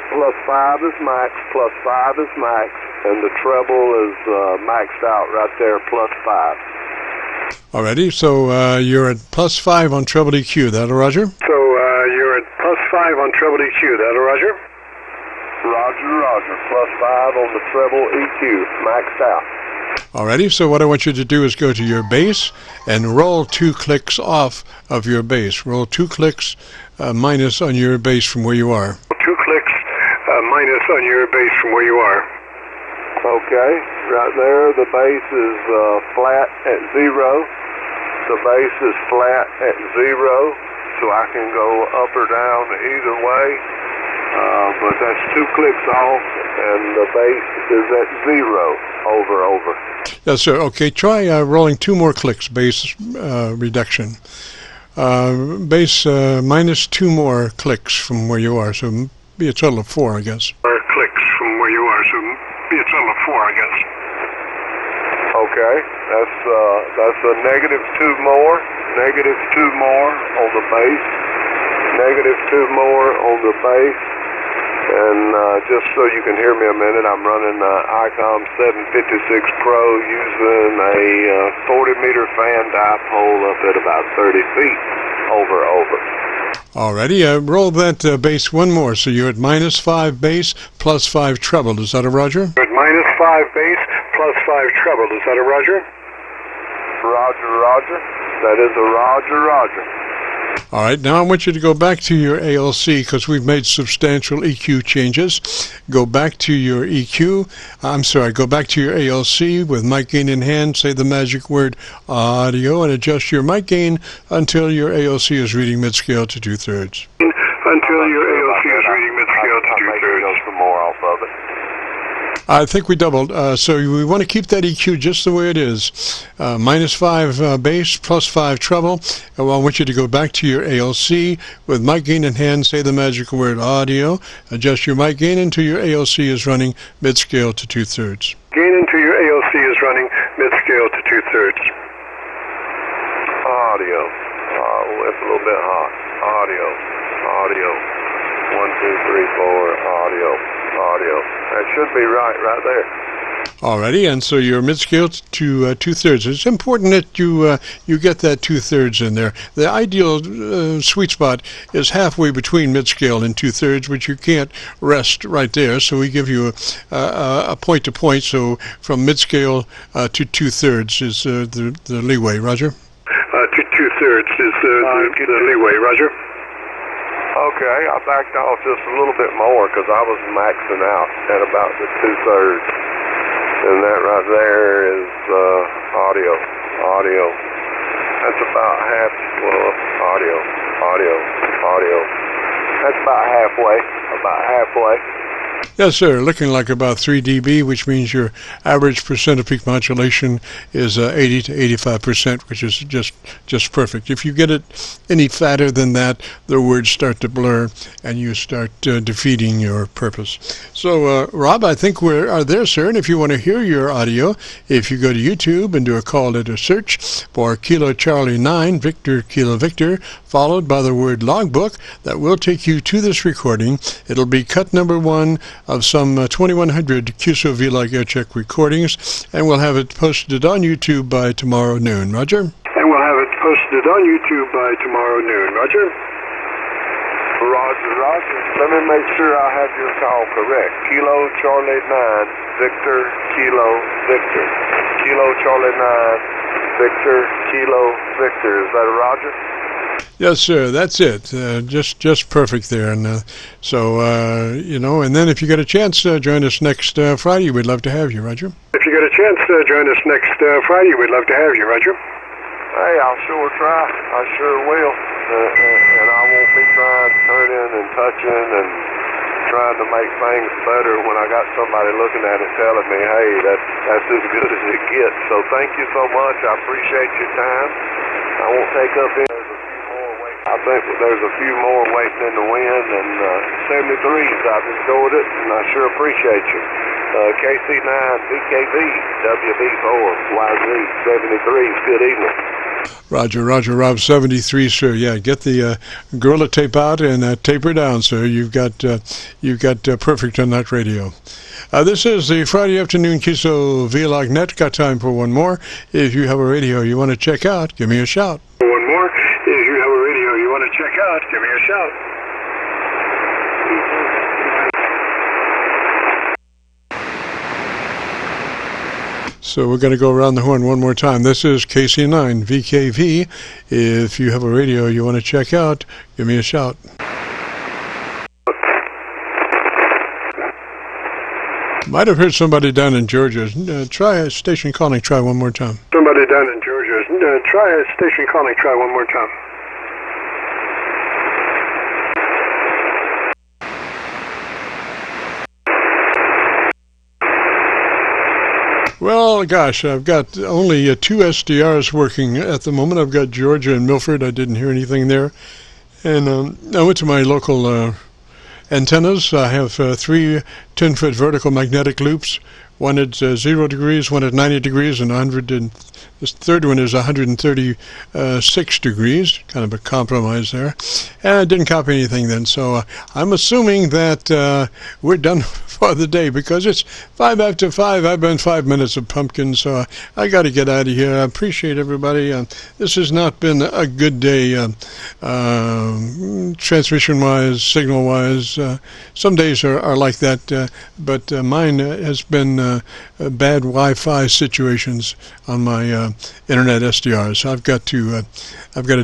+5 is max, +5 is max, and the treble is maxed out right there, +5. Alrighty, so you're at +5 on treble EQ. That Roger? So you're at +5 on treble EQ. That Roger? Roger. +5 on the treble EQ, maxed out. Alrighty, so what I want you to do is go to your bass and roll 2 clicks off of your bass. Roll 2 clicks minus on your bass from where you are. 2 clicks minus on your bass from where you are. Okay, right there, the bass is flat at 0. The bass is flat at 0, so I can go up or down either way. But that's 2 clicks off, and the bass is at 0, over. Yes, sir. Okay, try rolling 2 more clicks, bass reduction. Bass minus 2 more clicks from where you are, so be a total of 4, I guess. Clicks from where you are, so be a total of 4, I guess. Okay, that's a -2 more, -2 more on the bass, -2 more on the bass. And just so you can hear me a minute, I'm running ICOM 756 Pro using a 40-meter fan dipole up at about 30 feet, over. Alrighty, roll that bass 1 more, so you're at -5 bass, +5 treble. Is that a Roger? At -5 bass, +5 treble. Is that a Roger? Roger. That is a Roger. All right, now I want you to go back to your ALC because we've made substantial EQ changes. Go back to your EQ. Go back to your ALC with mic gain in hand. Say the magic word audio and adjust your mic gain until your ALC is reading mid-scale to 2/3. Until your ALC is reading mid-scale to 2/3. Some more off of it. I think we doubled, so we want to keep that EQ just the way it is. -5 bass, +5 treble. And I want you to go back to your ALC with mic gain in hand, say the magic word audio, adjust your mic gain until your ALC is running mid-scale to 2/3. Gain until your ALC is running mid-scale to 2/3. Audio. It's a little bit hot. Audio. 1, 2, 3, 4, audio. That should be right there. Alrighty, and so you're mid-scale to 2/3. It's important that you get that 2/3 in there. The ideal sweet spot is halfway between mid-scale and 2/3, but you can't rest right there. So we give you a point-to-point. So from mid-scale to 2/3 is the leeway. Roger. To 2/3 is the leeway. Roger. Okay, I backed off just a little bit more because I was maxing out at about the 2/3. And that right there is audio. That's about half, audio. That's about halfway. Yes, sir. Looking like about 3 dB, which means your average percent of peak modulation is 80 to 85%, which is just perfect. If you get it any fatter than that, the words start to blur and you start defeating your purpose. So, Rob, I think we are there, sir. And if you want to hear your audio, if you go to YouTube and do a call letter search for Kilo Charlie 9, Victor Kilo Victor, followed by the word logbook, that will take you to this recording. It'll be cut number 1 of some 2,100 Qso-Vlog Aircheck recordings, and we'll have it posted on YouTube by tomorrow noon. Roger? Roger. Let me make sure I have your call correct. Kilo Charlie 9, Victor Kilo Victor. Kilo Charlie 9, Victor Kilo Victor. Is that a Roger? Yes, sir. That's it. Just perfect there. And and then if you get a chance, join us next Friday. We'd love to have you, Roger. If you get a chance, join us next Friday. We'd love to have you, Roger. Hey, I'll sure try. I sure will. And I won't be trying, turning and touching and trying to make things better when I got somebody looking at it telling me, hey, that's as good as it gets. So thank you so much. I appreciate your time. I won't take up any. I think there's a few more waiting in the wind, and 73s, I've enjoyed it, and I sure appreciate you. KC9VKV, WB4, YZ, 73s, good evening. Roger, Rob 73, sir. Yeah, get the Gorilla tape out and tape her down, sir. You've got perfect on that radio. This is the Friday afternoon Qso-Vlog net. Got time for one more. If you have a radio you want to check out, give me a shout. One more. If you have a radio you want to check out, give me a shout. So we're going to go around the horn one more time. This is KC9VKV. If you have a radio you want to check out, give me a shout. Might have heard somebody down in Georgia. Try a station calling. Try one more time. Somebody down in Georgia. Try a station calling. Try one more time. Well, gosh, I've got only 2 SDRs working at the moment. I've got Georgia and Milford. I didn't hear anything there. And I went to my local antennas. I have 3 10-foot vertical magnetic loops. One at 0 degrees, one at 90 degrees, and 100. And this third one is 136 degrees, kind of a compromise there. And I didn't copy anything then, so I'm assuming that we're done for the day because it's 5 after 5. I've been 5 minutes of pumpkin, so I got to get out of here. I appreciate everybody. This has not been a good day, transmission-wise, signal-wise. Some days are like that, but mine has been bad Wi-Fi situations on my internet SDRs. So I've got to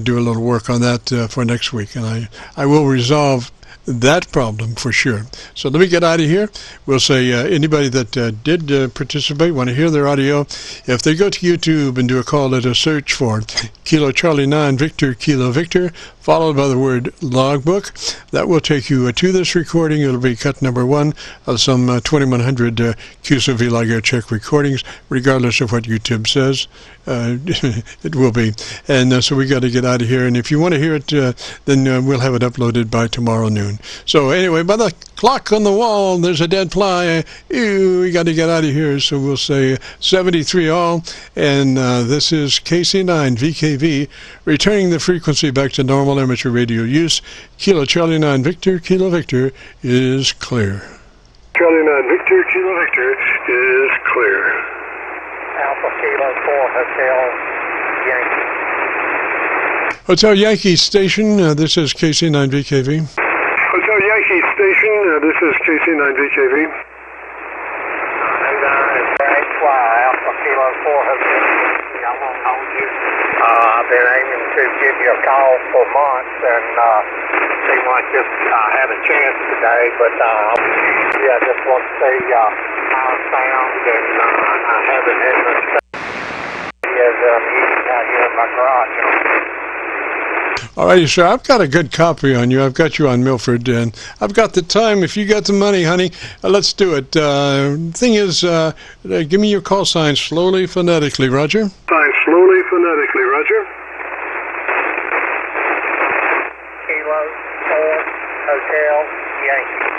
do a little work on that for next week, and I will resolve that problem for sure. So let me get out of here. We'll say anybody that did participate, want to hear their audio, if they go to YouTube and do a call, let us search for Kilo Charlie 9 Victor Kilo Victor, followed by the word logbook. That will take you to this recording. It'll be cut number 1 of some 2,100 Qso-Vlog Aircheck recordings, regardless of what YouTube says. It will be. And so we got to get out of here. And if you want to hear it, then we'll have it uploaded by tomorrow noon. So anyway, by the clock on the wall, there's a dead fly. Ew, we got to get out of here. So we'll say 73 all. And this is KC9VKV, returning the frequency back to normal amateur radio use. Kilo Charlie 9 Victor Kilo Victor is clear. Charlie 9 Victor Kilo Victor is clear. Alpha Kilo 4 Hotel Yankee. Hotel Yankee Station, this is KC9VKV. Hotel Yankee Station, this is KC9VKV. Alpha Kilo 4 Hotel Yankee. I won't hold you. I've been aiming to give you a call for months, and seemed like just had a chance today, but I just want to see how it sounds, and I haven't had much as music out here in my garage. All righty, sir. I've got a good copy on you. I've got you on Milford, and I've got the time. If you got the money, honey, let's do it. Thing is, give me your call sign slowly, phonetically, Roger. Sign slowly, phonetically, Roger. Kilo 4 Hotel Yankee.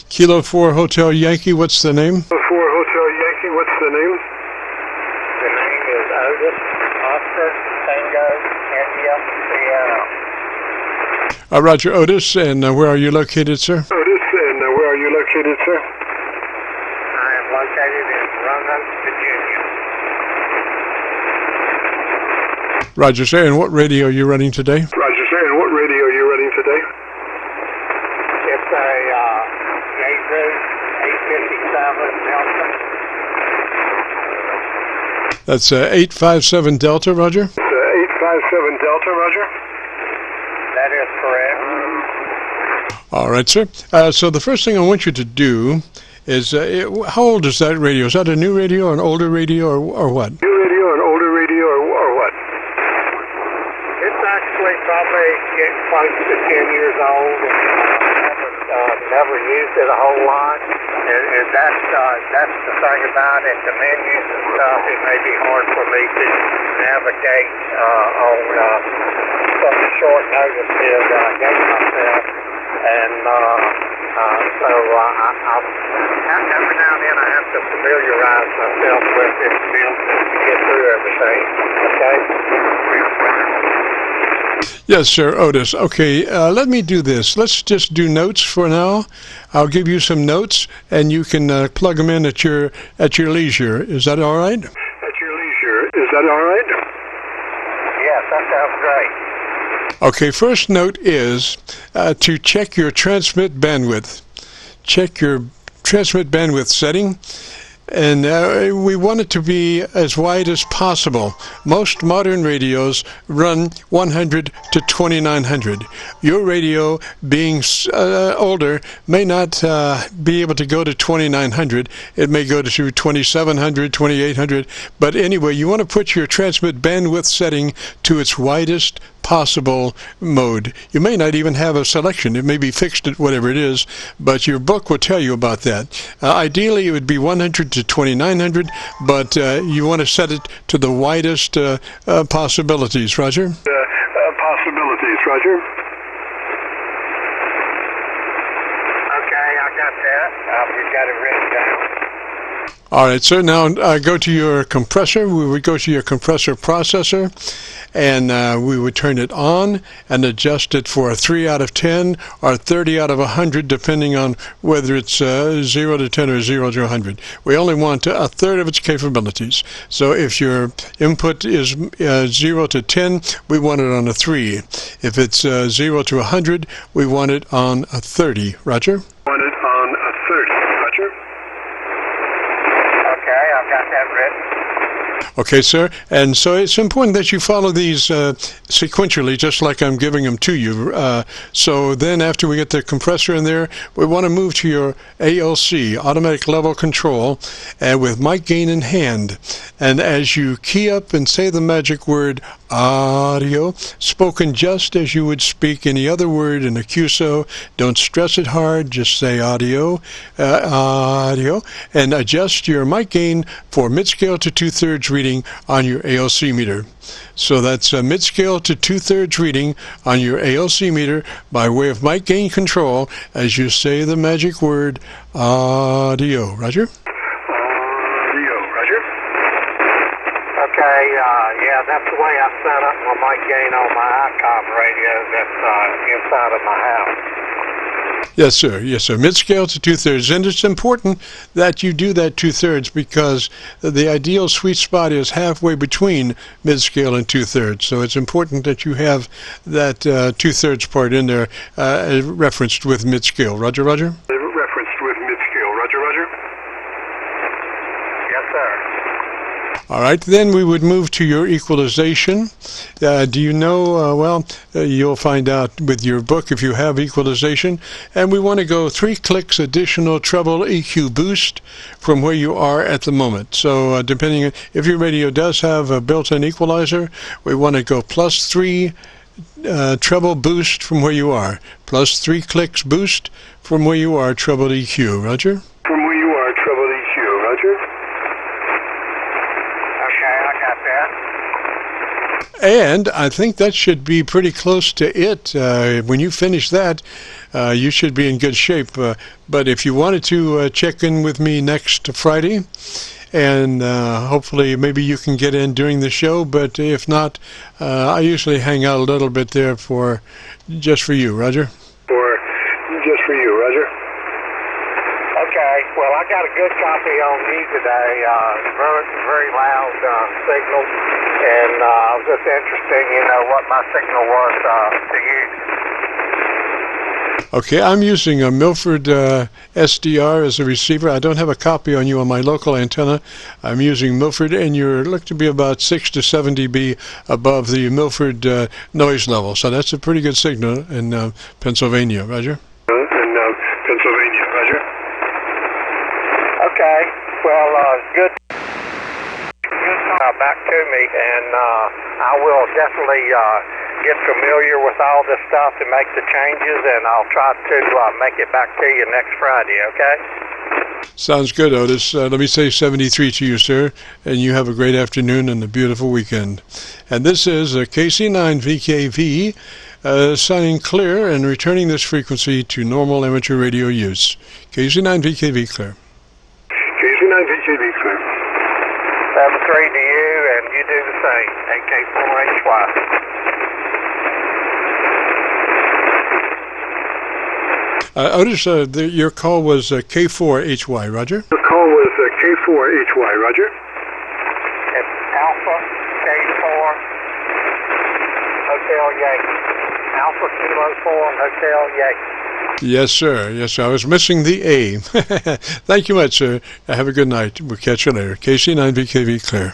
Kilo 4 Hotel Yankee, what's the name? 4 Hotel Yankee, what's the name? The name is Otis Oscar Tango India Sierra. Roger, Otis, and where are you located, sir? Otis, and where are you located, sir? I am located in Roanoke, Virginia. Roger, sir, and what radio are you running today? Roger, sir, and what radio are you running today? It's a Yaesu 857 Delta. That's 857 Delta, Roger? 857 Delta, Roger. That is correct. All right, sir. So the first thing I want you to do is, how old is that radio? Is that a new radio, an older radio, or what? New radio, an older radio, or close to 10 years old and never used it a whole lot. And that's the thing about it. The menus and stuff, it may be hard for me to navigate on such short notice as I gave myself. And so every now and then I have to familiarize myself with it to get through everything. Okay? Yes, sir, Otis. Okay, let me do this. Let's just do notes for now. I'll give you some notes, and you can plug them in at your leisure. Is that all right? At your leisure. Is that all right? Yes, that sounds great. Okay, first note is to check your transmit bandwidth. Check your transmit bandwidth setting. And we want it to be as wide as possible. Most modern radios run 100 to 2900. Your radio, being older, may not be able to go to 2900. It may go to 2700, 2800. But anyway, you want to put your transmit bandwidth setting to its widest possible mode. You may not even have a selection. It may be fixed at whatever it is, but your book will tell you about that. Ideally, it would be 100 to 2900, but you want to set it to the widest possibilities. Roger? Possibilities, Roger. Okay, I got that. We've got it written down. All right, sir. Now go to your compressor. We would go to your compressor processor, and we would turn it on and adjust it for a 3 out of 10 or 30 out of 100, depending on whether it's 0 to 10 or 0 to 100. We only want a third of its capabilities. So if your input is 0 to 10, we want it on a 3. If it's 0 to 100, we want it on a 30. Roger? Want it on a 30. Roger? Okay, I've got that written. Okay, sir. And so it's important that you follow these sequentially, just like I'm giving them to you. So then after we get the compressor in there, we want to move to your ALC, automatic level control, and with mic gain in hand. And as you key up and say the magic word audio, spoken just as you would speak any other word in a QSO, don't stress it hard, just say audio, audio, and adjust your mic gain for mid-scale to 2/3 reading on your ALC meter. So that's a mid-scale to 2/3 reading on your ALC meter by way of mic gain control as you say the magic word audio. Roger? Audio. Roger? Okay, yeah, that's the way I set up my mic gain on my ICOM radio that's inside of my house. Yes, sir. Yes, sir. Mid-scale to 2/3. And it's important that you do that 2/3 because the ideal sweet spot is halfway between mid-scale and 2/3. So it's important that you have that 2/3 part in there referenced with mid-scale. Roger, Roger? Referenced with mid-scale. Roger, Roger? Yes, sir. All right, then we would move to your equalization. Do you know, you'll find out with your book if you have equalization. And we want to go 3 clicks additional treble EQ boost from where you are at the moment. So depending on if your radio does have a built-in equalizer, we want to go +3 treble boost from where you are. +3 clicks boost from where you are, treble EQ. Roger? From where you are, treble EQ. Roger? And I think that should be pretty close to it. When you finish that, you should be in good shape. But if you wanted to check in with me next Friday, and hopefully maybe you can get in during the show, but if not, I usually hang out a little bit there just for you, Roger? Just for you, Roger? Okay, well, I got a good copy on me today. Very loud signal, and I was just interested, what my signal was to you. Okay, I'm using a Milford SDR as a receiver. I don't have a copy on you on my local antenna. I'm using Milford, and you look to be about 6 to 7 dB above the Milford noise level. So that's a pretty good signal in Pennsylvania. Roger? Pennsylvania. Roger? Okay, well, good back to me, and I will definitely get familiar with all this stuff and make the changes, and I'll try to make it back to you next Friday, okay? Sounds good, Otis. Let me say 73 to you, sir, and you have a great afternoon and a beautiful weekend. And this is KC9VKV signing clear and returning this frequency to normal amateur radio use. KC9VKV clear. KC9VKV clear. 7-3 to you, and you do the same. AK4HY. Otis, your call was K4HY, Roger? The call was K4HY, Roger. It's Alpha K4 Hotel Yankee. Alpha Kilo 4 Hotel Yankee. Yes, sir. Yes, sir. I was missing the A. Thank you much, sir. Have a good night. We'll catch you later. KC9VKV clear.